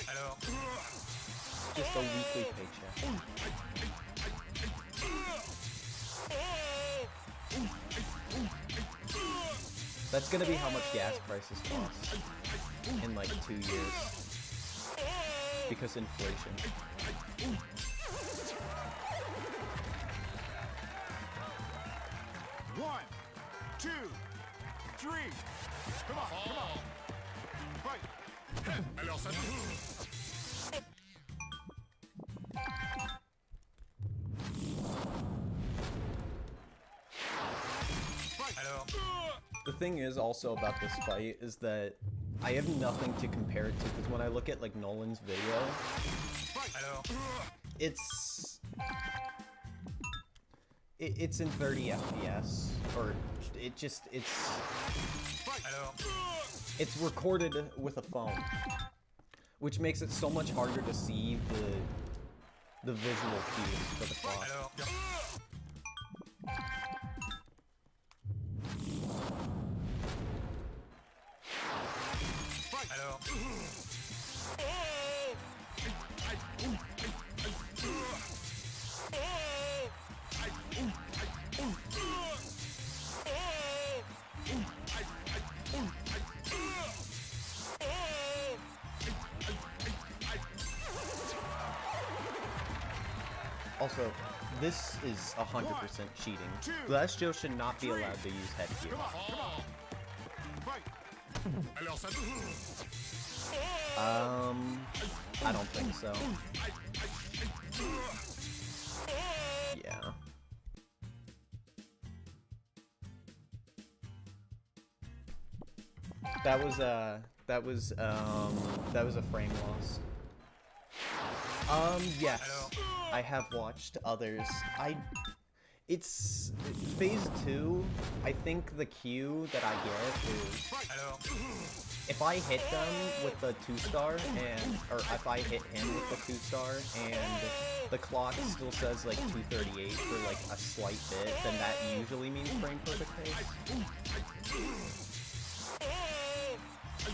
alors, Just a weekly paycheck. That's gonna be how much gas prices cost in like 2 years. Because inflation. One, two, three. Come on, come on. Fight. Alors ça... alors, The thing is also about this fight is that I have nothing to compare it to, because when I look at like Nolan's video, alors, it's in 30 FPS, or it's alors, it's recorded with a phone, which makes it so much harder to see the visual cues for the clock. alors, alors, Also, this is 100% cheating. Glass Joe should not be allowed to use headgear. Come on, come on. Fight. Alors ça... I don't think so. Yeah. That was a frame loss. Yes. I have watched others. It's phase 2. I think the cue that I get is alors, if I hit them with the 2-star or if I hit him with the 2-star and the clock still says like 238 for like a slight bit, then that usually means frame perfect pace.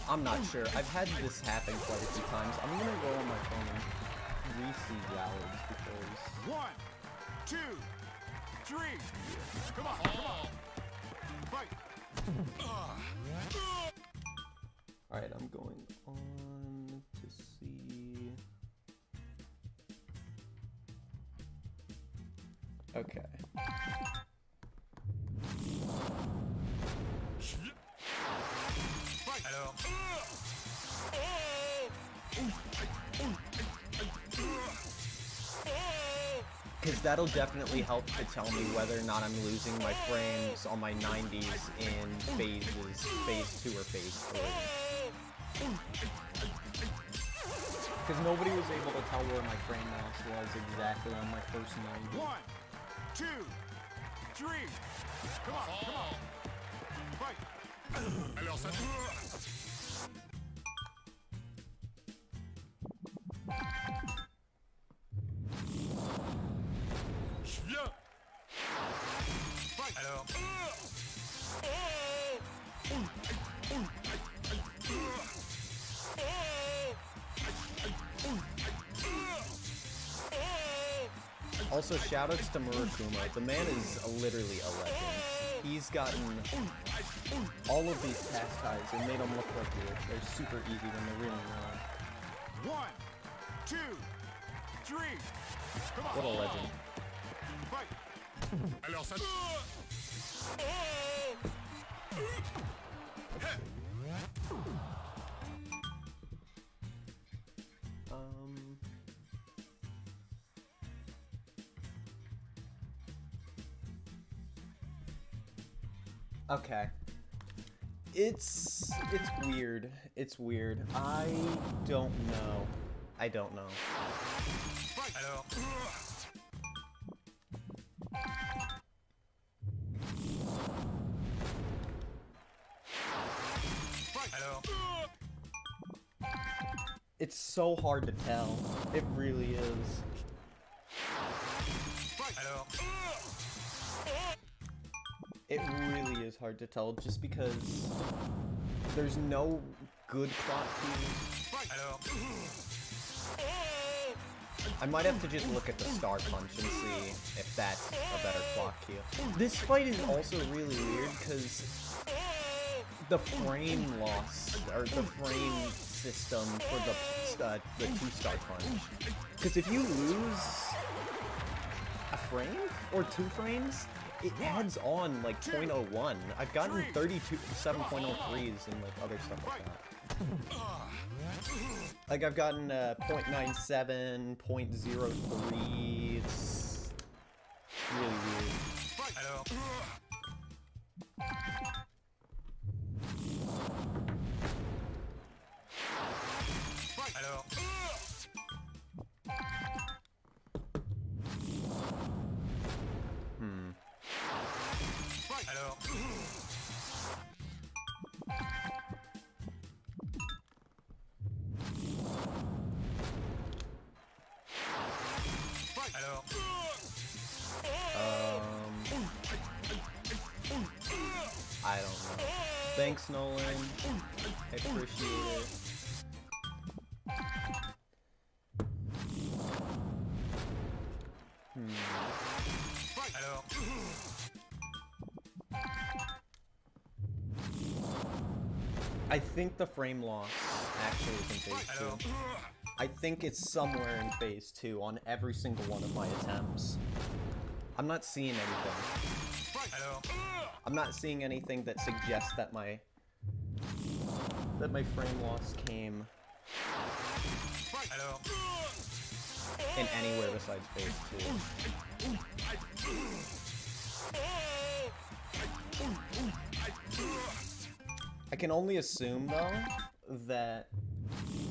I'm not sure. I've had this happen quite a few times. I'm gonna go on my phone and re-see Gallards because... 1, 2, 3. Come on, come on. Fight. Alright, I'm going on to see... Okay. alors, Because that'll definitely help to tell me whether or not I'm losing my frames on my 90s in phase 2 or phase 3. Because nobody was able to tell where my frame loss was exactly on my first 90. 1, 2, 3. Come on, come on. Fight. Alors ça... Je viens. Alors. Also, shoutouts to Murakuma. The man is literally a legend. He's gotten all of these task ties and made them look like they're super easy when they're really not. 1, 2, 3. Come on. What a legend. Fight. Alors ça... Okay. It's weird. It's weird. I don't know. I don't know. Alors. Alors. It's so hard to tell. It really is. Alors. It really is hard to tell just because there's no good clock cues. Alors. I might have to just look at the Star Punch and see if that's a better clock cue. This fight is also really weird because the frame loss, or the frame system for the 2-star punch. Because if you lose a frame or 2 frames, it adds on like 0.01. I've gotten 7.03s and like other stuff like that. Like I've gotten 0.97, 0.03. It's really weird. Alors. Alors. Alors. Alors. I don't know. Thanks, Nolan. I appreciate it. Alors. I think the frame loss actually is in phase 2. I think it's somewhere in phase 2 on every single one of my attempts. I'm not seeing anything. Alors. I'm not seeing anything that suggests that my frame loss came Alors. in anywhere besides phase 2. I can only assume, though, that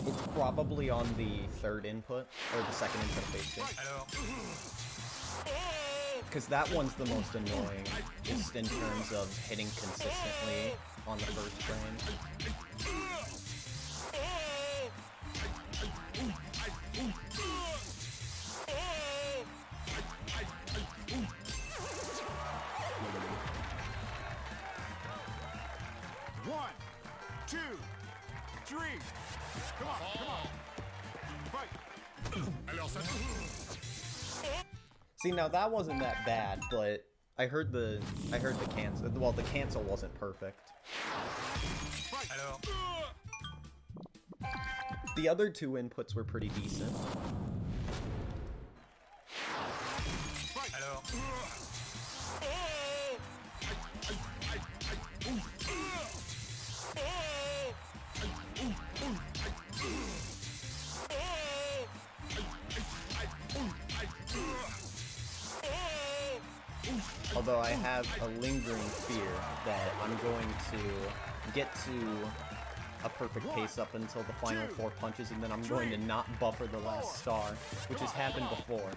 it's probably on the 3rd input, or the 2nd input of phase 2. Alors. Because that one's the most annoying, just in terms of hitting consistently on the first frame. One, 2, 3. Come on, come on. Fight. Alors ça... See, now that wasn't that bad, but I heard the cancel. Well, the cancel wasn't perfect. Alors. The other 2 inputs were pretty decent. Alors. Although I have a lingering fear that I'm going to get to a perfect pace up until the final 4 punches, and then I'm going to not buffer the last star, which has happened before.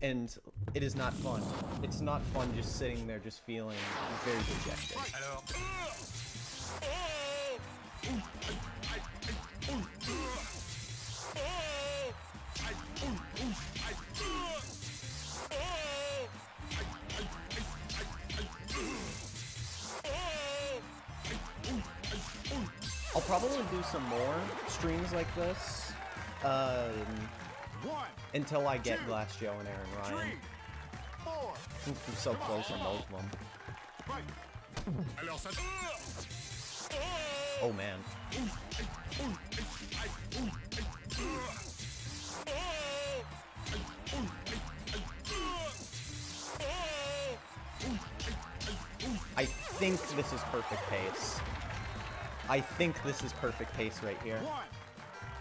And it is not fun. It's not fun just sitting there just feeling very dejected. Alors. I'll probably do some more streams like this until I get Glass Joe and Aaron Ryan, since we're so close on both of them. Oh man. I think this is perfect pace. I think this is perfect pace right here. 1,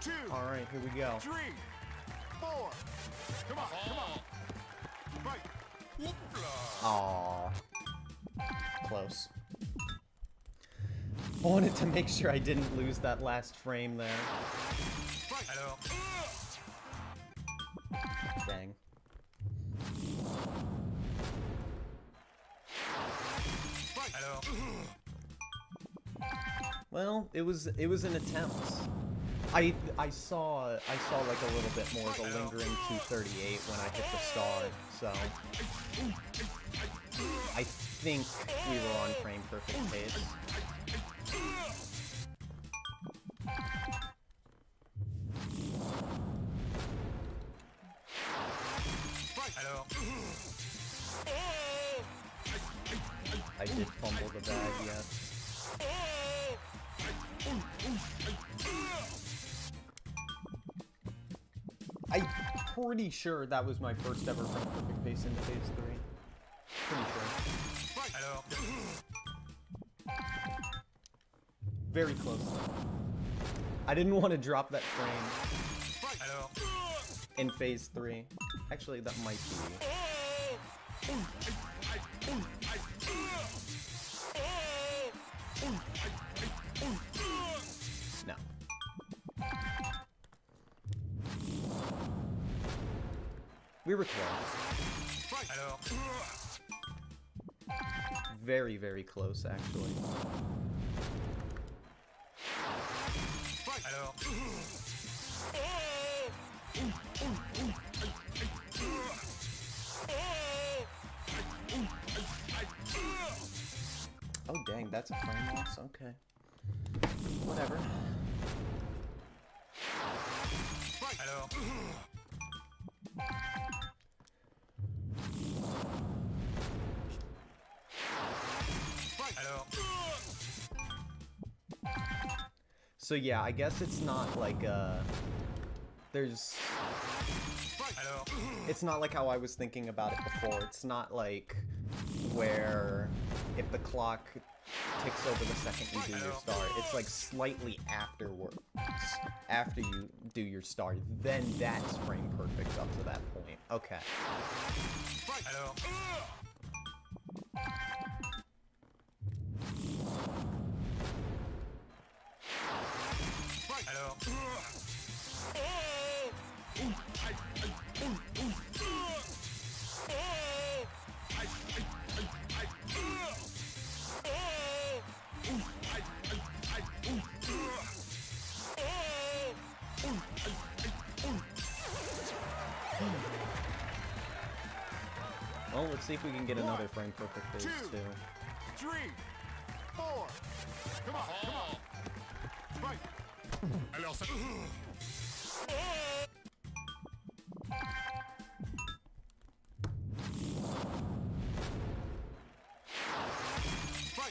2, Alright, here we go. 3, 4. Come on. Fight. Aww. Close. I wanted to make sure I didn't lose that last frame there. Alors. Dang. Alors. Well, it was an attempt. I saw like a little bit more of a lingering 238 when I hit the star, so I think we were on frame perfect pace. Alors. I did fumble the bag, yes. I'm pretty sure that was my first ever frame perfect pace into phase 3. Pretty sure. Alors. Very close though. I didn't want to drop that frame Alors. in phase 3. Actually, that might be. No. We were close. Alors. Very, very close, actually. Alors. Oh, dang, that's a frame loss? Okay. Whatever. Alors. Alors. So yeah, I guess it's not like there's Alors. it's not like how I was thinking about it before. It's not like where if the clock ticks over the second you do your star, it's like slightly afterwards. After you do your star, then that's frame perfect up to that point. Okay. Alors. Alors. Well, let's see if we can get another frame perfect phase 2. 3, 4. Come on. Fight. Alors ça.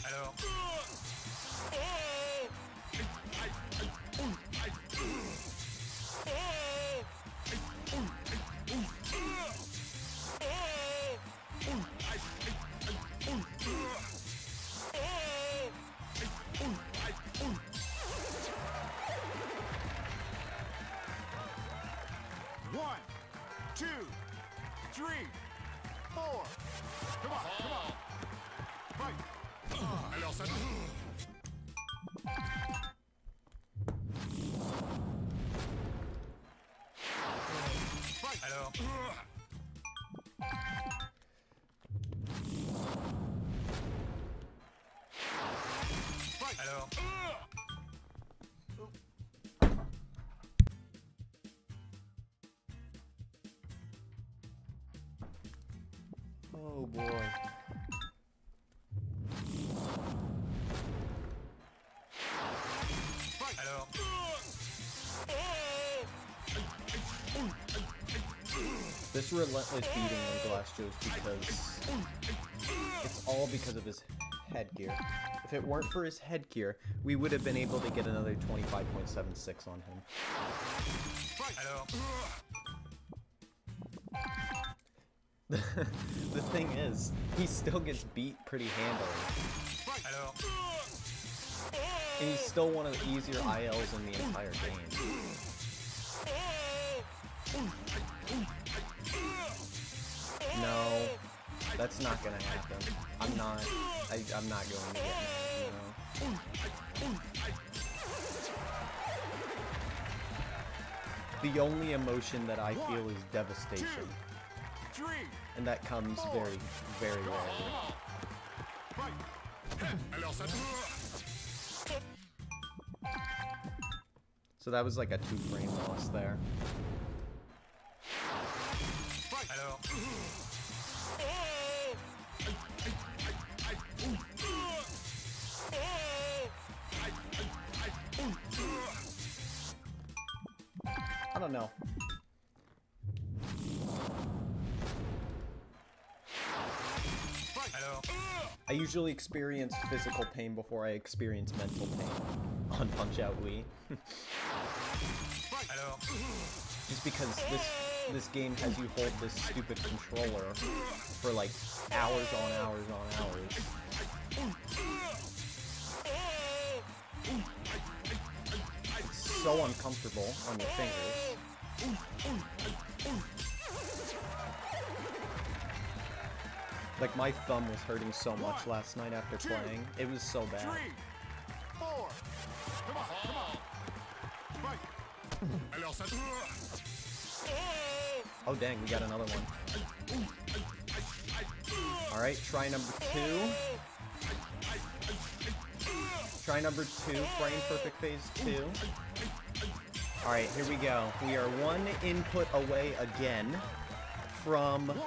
Alors. One. 2, 3, 4. Come on, come on. Fight. Alors ça... Fight. Alors... Fight. Alors... Oh boy. Alors... This relentless beating on Glass Joe's because it's all because of his headgear. If it weren't for his headgear, we would have been able to get another 25.76 on him. Alors... The thing is, he still gets beat pretty handily. Alors... And he's still one of the easier ILs in the entire game. No, that's not gonna happen. I'm not going to get mad, no. The only emotion that I feel is devastation. 3. And that comes very, very rarely. Fight. Alors ça... So that was like a 2-frame loss there. Alors... I don't know. Alors... I usually experience physical pain before I experience mental pain on Punch-Out Wii. Alors... Just because this game has you hold this stupid controller for like hours on hours on hours. It's so uncomfortable on your fingers. Like my thumb was hurting so much last night after playing. It was so bad. 3, 4. Come on, come on. Fight. Alors ça... Oh dang, we got another one. Alright, try number 2. Try number 2, frame perfect phase 2. Alright, here we go. We are 1 input away again from 1,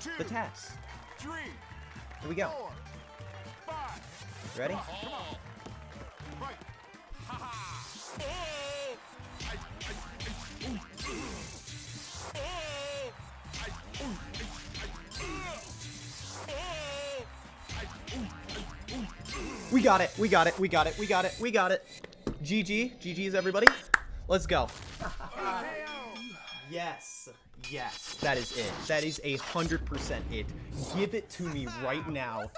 2, the task. 3. Here we go. 4, 5. Ready? Come on. Fight. We got it. We got it. We got it. We got it. We got it. GG. GG's everybody. Let's go. Yes. Yes. That is it. That is 100% it. Give it to me right now.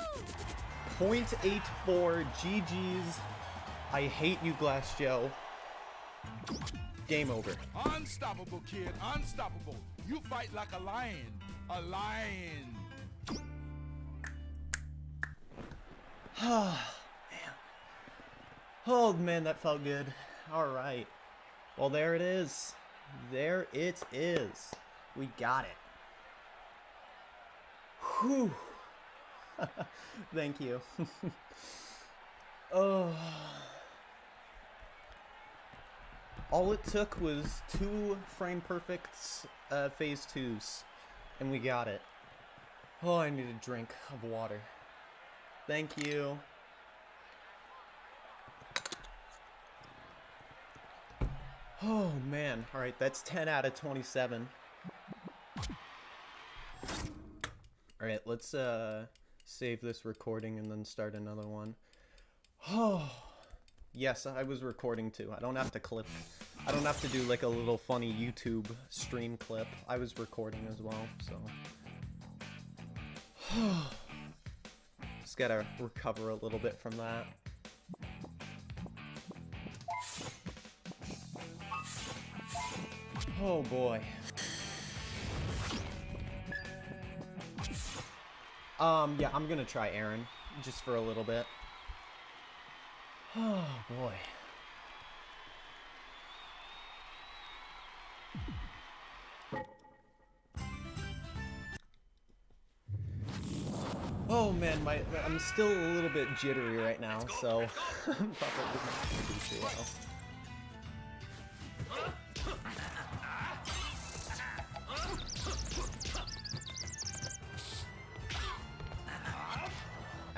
0.84 GG's. I hate you, Glass Joe. Game over. Unstoppable, kid. Unstoppable. You fight like a lion. A lion. Man. Oh, man, that felt good. All right. Well, there it is. There it is. We got it. Whew. Thank you. Oh. All it took was 2 frame perfects, phase 2s, and we got it. Oh, I need a drink of water. Thank you. Oh, man. All right, that's 10 out of 27. All right, let's save this recording and then start another one. Oh, yes, I was recording too. I don't have to clip. I don't have to do like a little funny YouTube stream clip. I was recording as well, so. Just gotta recover a little bit from that. Oh boy. Yeah, I'm gonna try Aran, just for a little bit. Oh, boy. Oh man, I'm still a little bit jittery right now, so I'm probably not gonna do too well.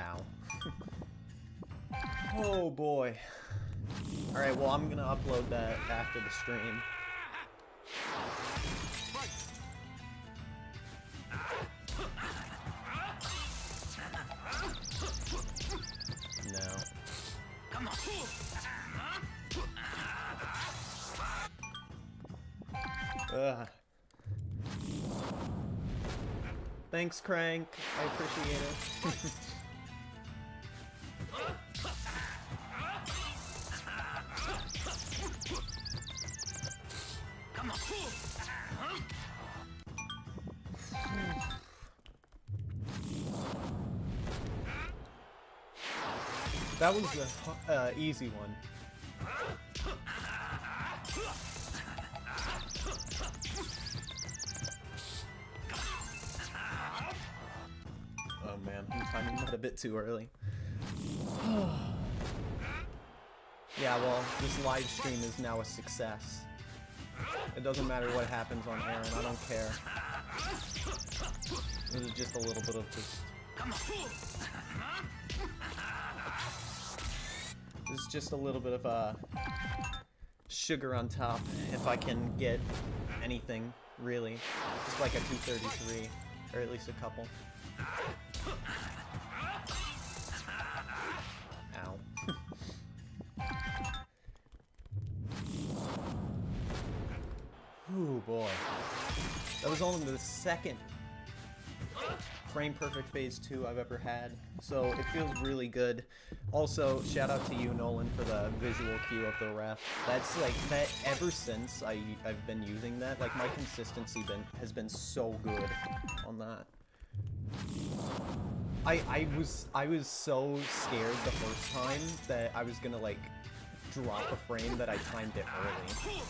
Ow. Oh boy. Alright, well I'm gonna upload that after the stream. No. Come on. Ugh. Thanks, Crank. I appreciate it. Come on. That was the easy one. Oh man, I'm timing that a bit too early. Yeah, well, this live stream is now a success. It doesn't matter what happens on Aran, I don't care. This is just a little bit of just... This is just a little bit of sugar on top, if I can get anything, really. Just like a 233, or at least a couple. Ow. Ooh, boy. That was only the second frame perfect phase 2 I've ever had, so it feels really good. Also, shout out to you, Nolan, for the visual cue of the ref. That's like that ever since I've been using that. Like my consistency has been so good on that. I was so scared the first time that I was gonna like drop a frame that I timed it early.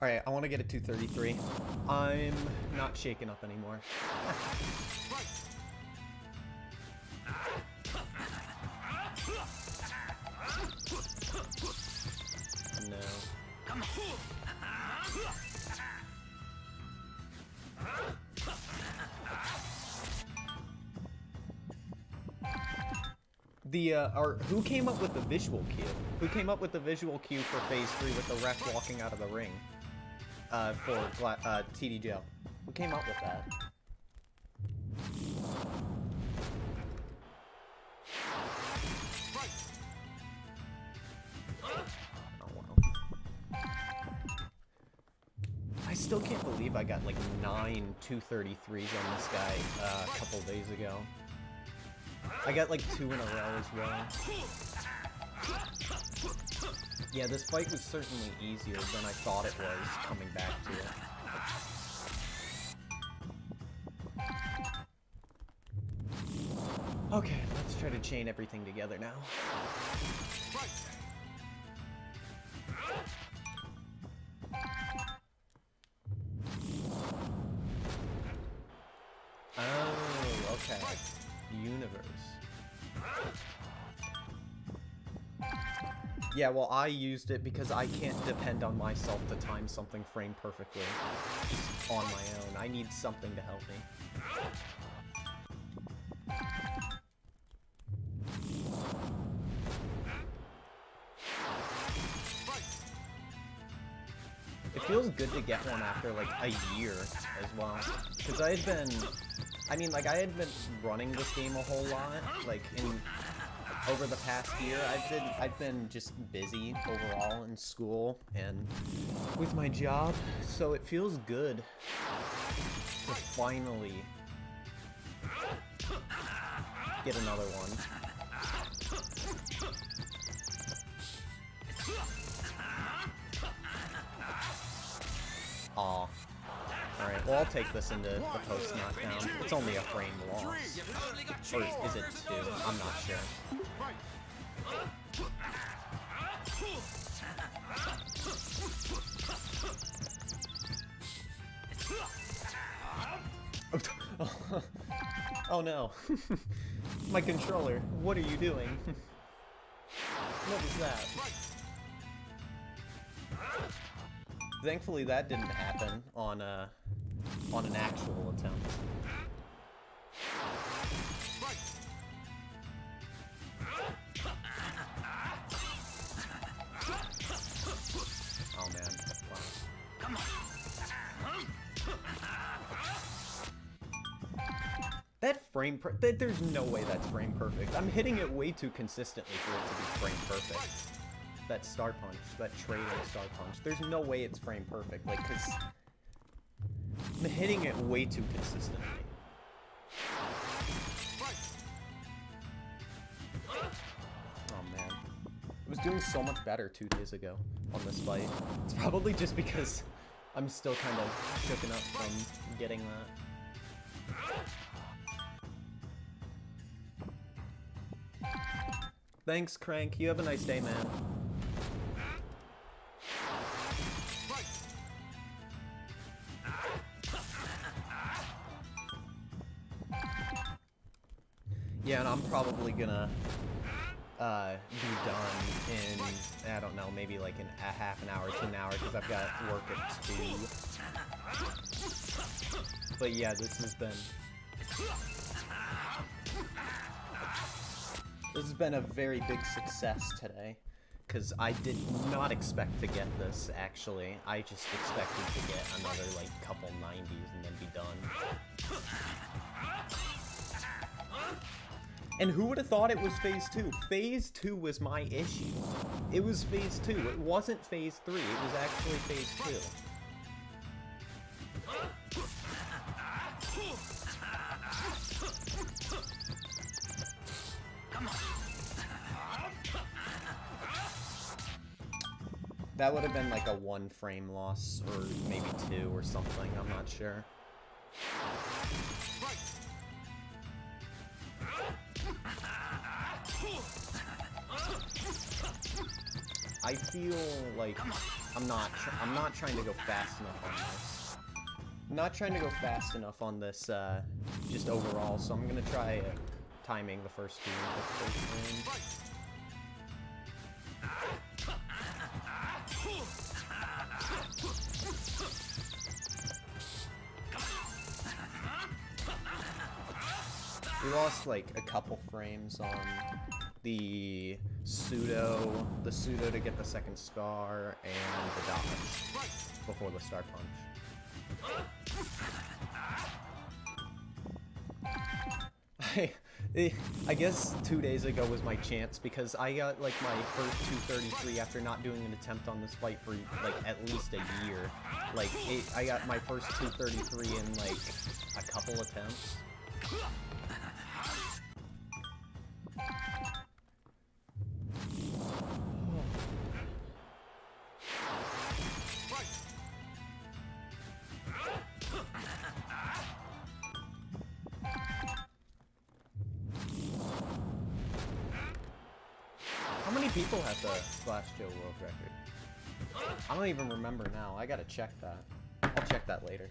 Alright, I want to get a 233. I'm not shaken up anymore. No. Who came up with the visual cue? Who came up with the visual cue for phase 3 with the ref walking out of the ring? For TD Joe. Who came up with that? Oh wow. I still can't believe I got like 9 233s on this guy a couple days ago. I got like 2 in a row as well. Yeah, this fight was certainly easier than I thought it was coming back to it. Okay, let's try to chain everything together now. Oh, okay. Universe. Yeah, well, I used it because I can't depend on myself to time something frame perfectly just on my own. I need something to help me. It feels good to get one after, like, a year as well. Because I had been... I mean, like, I had been running this game a whole lot, like, in over the past year, I've been just busy overall in school and with my job, so it feels good to finally get another one. Aw. Alright, well I'll take this into the post knockdown. It's only a frame loss. Or is it 2? I'm not sure. Oh no. My controller. What are you doing? What was that? Thankfully that didn't happen on an actual attempt. Oh man. Wow. That frame there's no way that's frame perfect. I'm hitting it way too consistently for it to be frame perfect. That star punch, that trailing star punch. There's no way it's frame perfect, like, cause I'm hitting it way too consistently. Oh man. I was doing so much better 2 days ago on this fight. It's probably just because I'm still kind of shooken up from getting that. Thanks, Crank. You have a nice day, man. Yeah, and I'm probably gonna be done in, I don't know, maybe like in a half an hour to an hour, because I've got work at 2. But yeah, this has been a very big success today, because I did not expect to get this, actually. I just expected to get another, like, couple 90s and then be done. And who would have thought it was Phase 2? Phase 2 was my issue. It was Phase 2. It wasn't Phase 3. It was actually Phase 2. That would have been like a 1 frame loss, or maybe 2 or something, I'm not sure. I feel like I'm not trying to go fast enough on this. I'm not trying to go fast enough on this, just overall, so I'm gonna try timing the first few frames. We lost like a couple frames on the pseudo to get the second star, and the dodge before the star punch. I guess 2 days ago was my chance, because I got like my first 233 after not doing an attempt on this fight for like at least a year. Like I got my first 233 in like a couple attempts. How many people have the Flash Joe world record? I don't even remember now. I gotta check that. I'll check that later.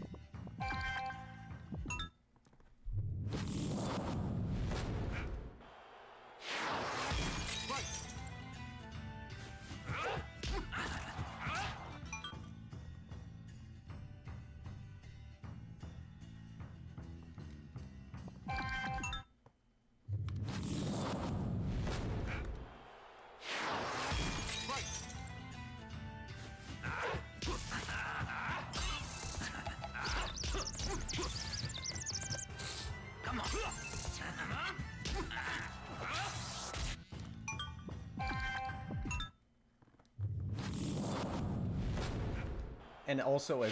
And also, as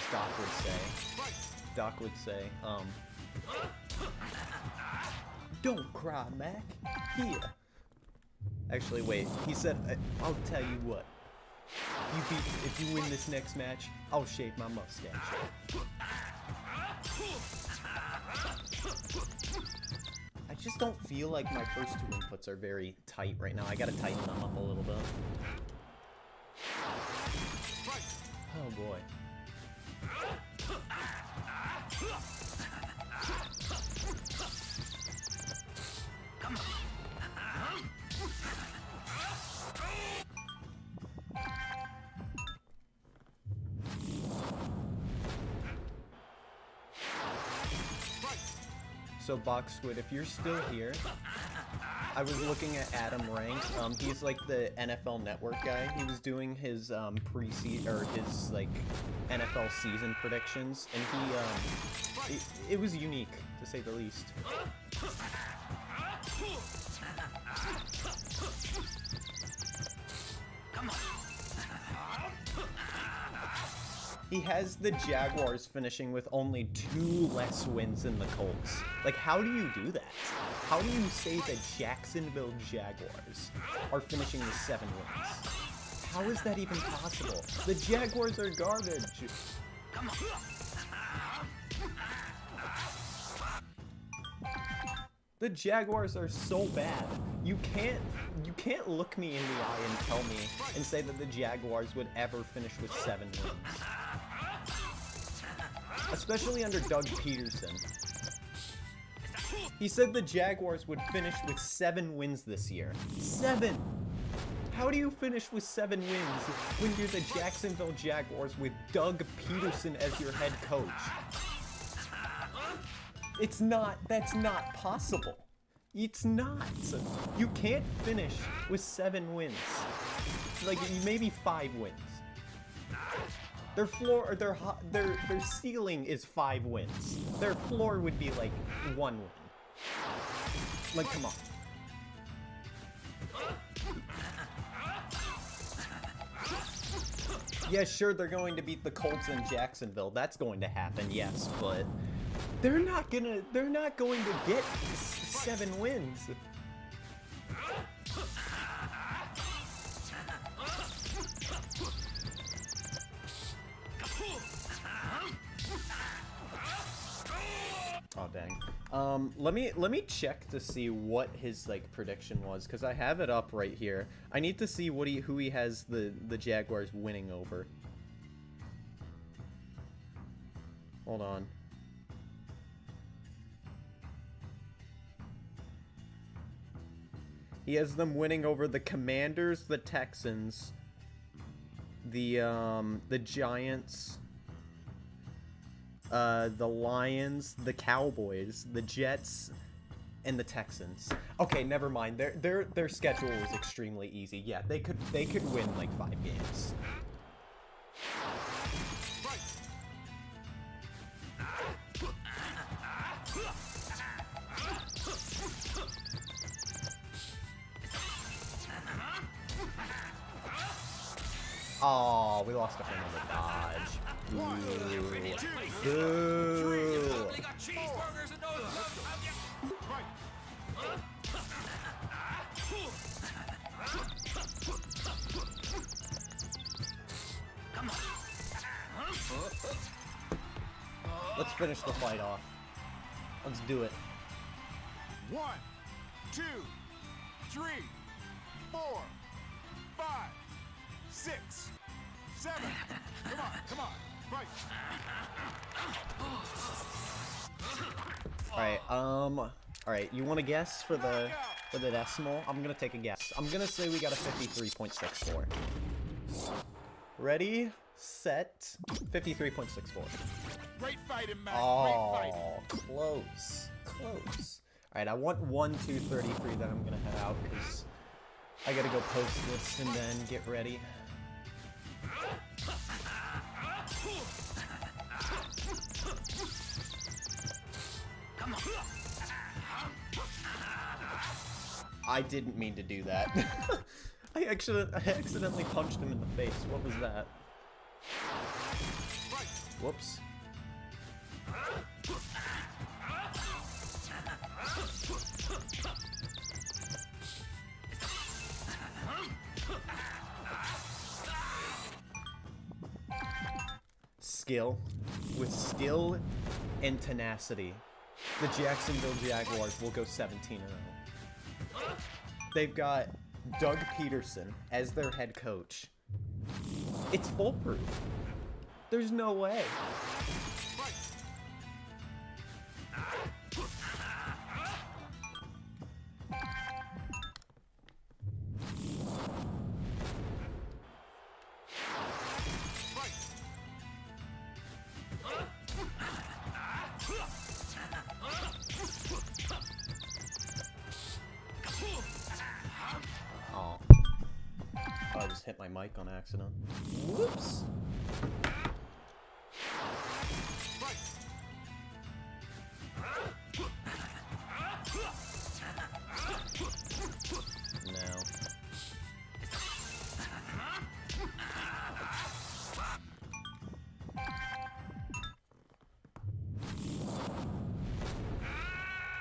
Doc would say, don't cry, Mac. Here. Actually, wait. He said, I'll tell you what. If you win this next match, I'll shave my mustache. I just don't feel like my first two inputs are very tight right now. I gotta tighten them up a little bit. Oh boy. So Boxwood, if you're still here, I was looking at Adam Rank. He's like the NFL Network guy. He was doing his pre-season or his like NFL season predictions, and it was unique to say the least. He has the Jaguars finishing with only 2 less wins than the Colts. Like, how do you do that? How do you say the Jacksonville Jaguars are finishing with 7 wins? How is that even possible? The Jaguars are garbage. The Jaguars are so bad. You can't look me in the eye and tell me and say that the Jaguars would ever finish with 7 wins. Especially under Doug Peterson. He said the Jaguars would finish with 7 wins this year. 7! How do you finish with 7 wins when you're the Jacksonville Jaguars with Doug Peterson as your head coach? That's not possible. It's not. You can't finish with 7 wins. Like, maybe 5 wins. Their ceiling is 5 wins. Their floor would be like 1 win. Like, come on. Yeah, sure, they're going to beat the Colts in Jacksonville. That's going to happen, yes, but they're not going to get 7 wins. Oh dang. Let me check to see what his like prediction was, because I have it up right here. I need to see who he has the Jaguars winning over. Hold on. He has them winning over the Commanders, the Texans, the Giants, the Lions, the Cowboys, the Jets, and the Texans. Okay, never mind. Their schedule was extremely easy. Yeah, they could win like 5 games. Oh, we lost a friend on the dodge. Boo. Let's finish the fight off. Let's do it. 1, 2, 3, 4, 5, 6, 7. Come on, fight. Alright, you want to guess for the decimal? I'm gonna take a guess. I'm gonna say we got a 53.64. Ready, set, 53.64. Great fighting, Mac. Oh, Great fighting. close. Alright, I want 1, 2, 33, then I'm gonna head out, because I gotta go post this and then get ready. I didn't mean to do that. I accidentally punched him in the face. What was that? Whoops. Skill. With skill and tenacity, the Jacksonville Jaguars will go 17-0. They've got Doug Peterson as their head coach. It's foolproof. There's no way. Oh. I just hit my mic on accident. Whoops. No.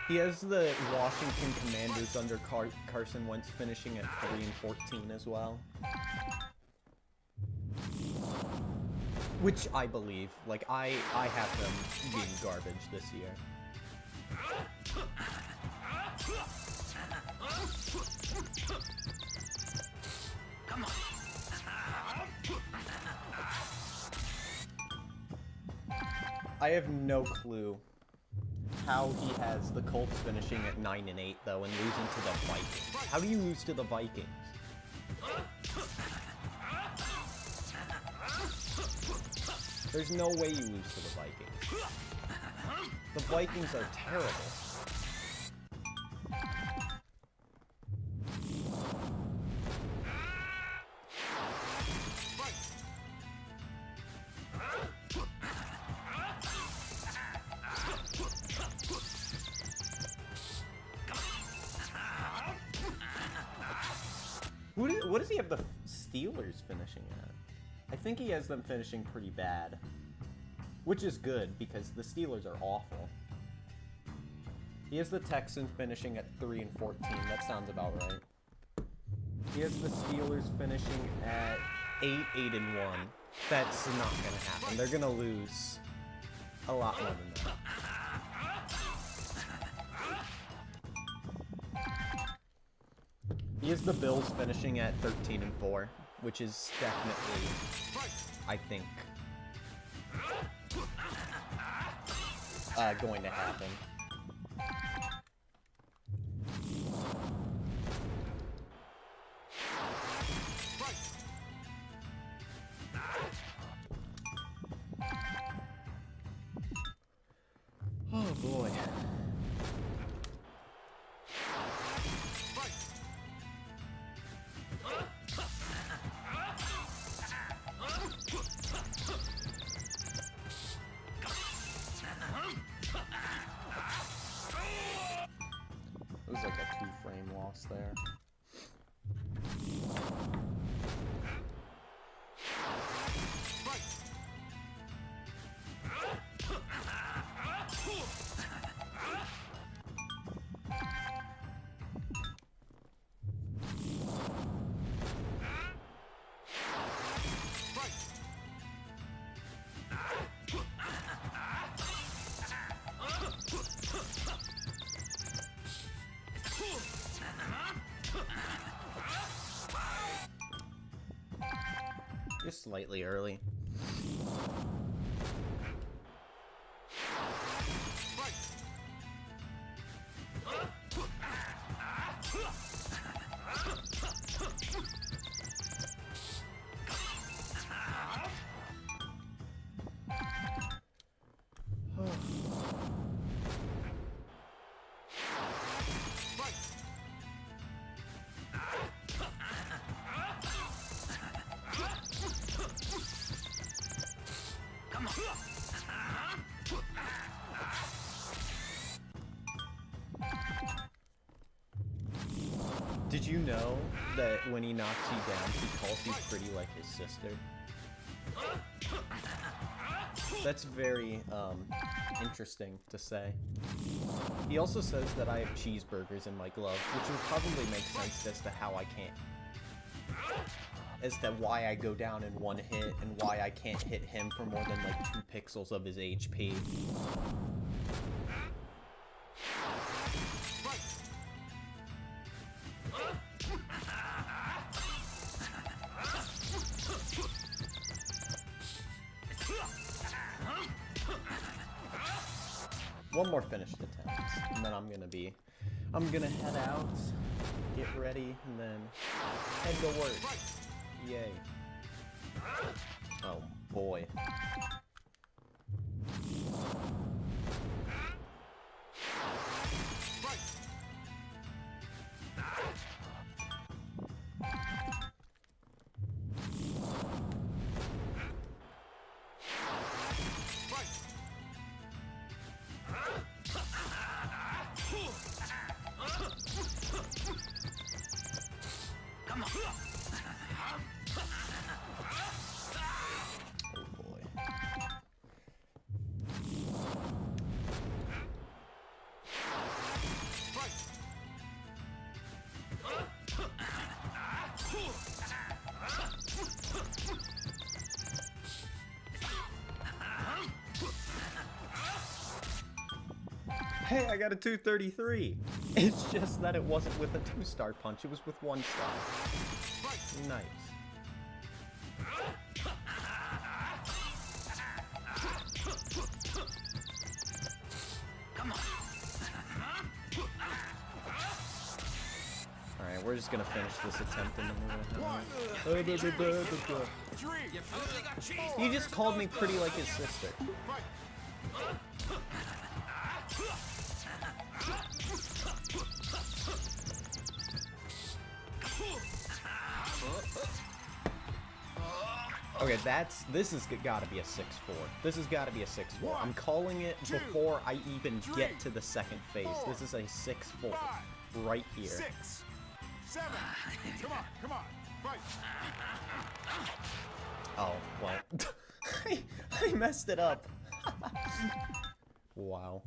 He has the Washington Commanders under Carson Wentz finishing at 3-14 as well. Which I believe. Like, I have them being garbage this year. Come on. I have no clue how he has the Colts finishing at 9-8 though and losing to the Vikings. How do you lose to the Vikings? There's no way you lose to the Vikings. The Vikings are terrible. What does he have the Steelers finishing at? I think he has them finishing pretty bad. Which is good, because the Steelers are awful. He has the Texans finishing at 3-14. That sounds about right. He has the Steelers finishing at 8-1. That's not going to happen. They're going to lose a lot more than that. He has the Bills finishing at 13-4, which is definitely, I think, going to happen. Oh boy. It was like a 2-frame loss there. Just slightly early. Did you know that when he knocks you down, he calls you pretty like his sister? That's very interesting to say. He also says that I have cheeseburgers in my glove, which would probably make sense as to how I can't, as to why I go down in one hit and why I can't hit him for more than like 2 pixels of his HP. One more finished attempt, and then I'm gonna head out, get ready, and then head to work. Yay. Oh boy. Hey, I got a 233. It's just that it wasn't with a 2-star punch, it was with 1 star. Nice. Alright, we're just gonna finish this attempt and then we're gonna... He just called me pretty like his sister. Okay, this has gotta be a 6-4. This has gotta be a 6-4. I'm calling it before I even get to the second phase. This is a 6-4 right here. 6, 7. Come on, fight. Oh, well. I messed it up. Wow.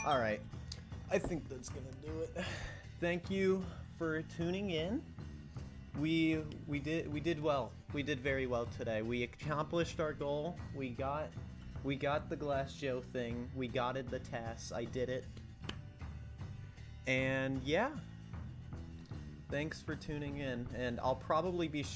Alright, I think that's gonna do it. Thank you for tuning in. We did well. We did very well today. We accomplished our goal. We got the Glass Joe thing. We got it, the TAS. I did it. And yeah. Thanks for tuning in. And I'll probably be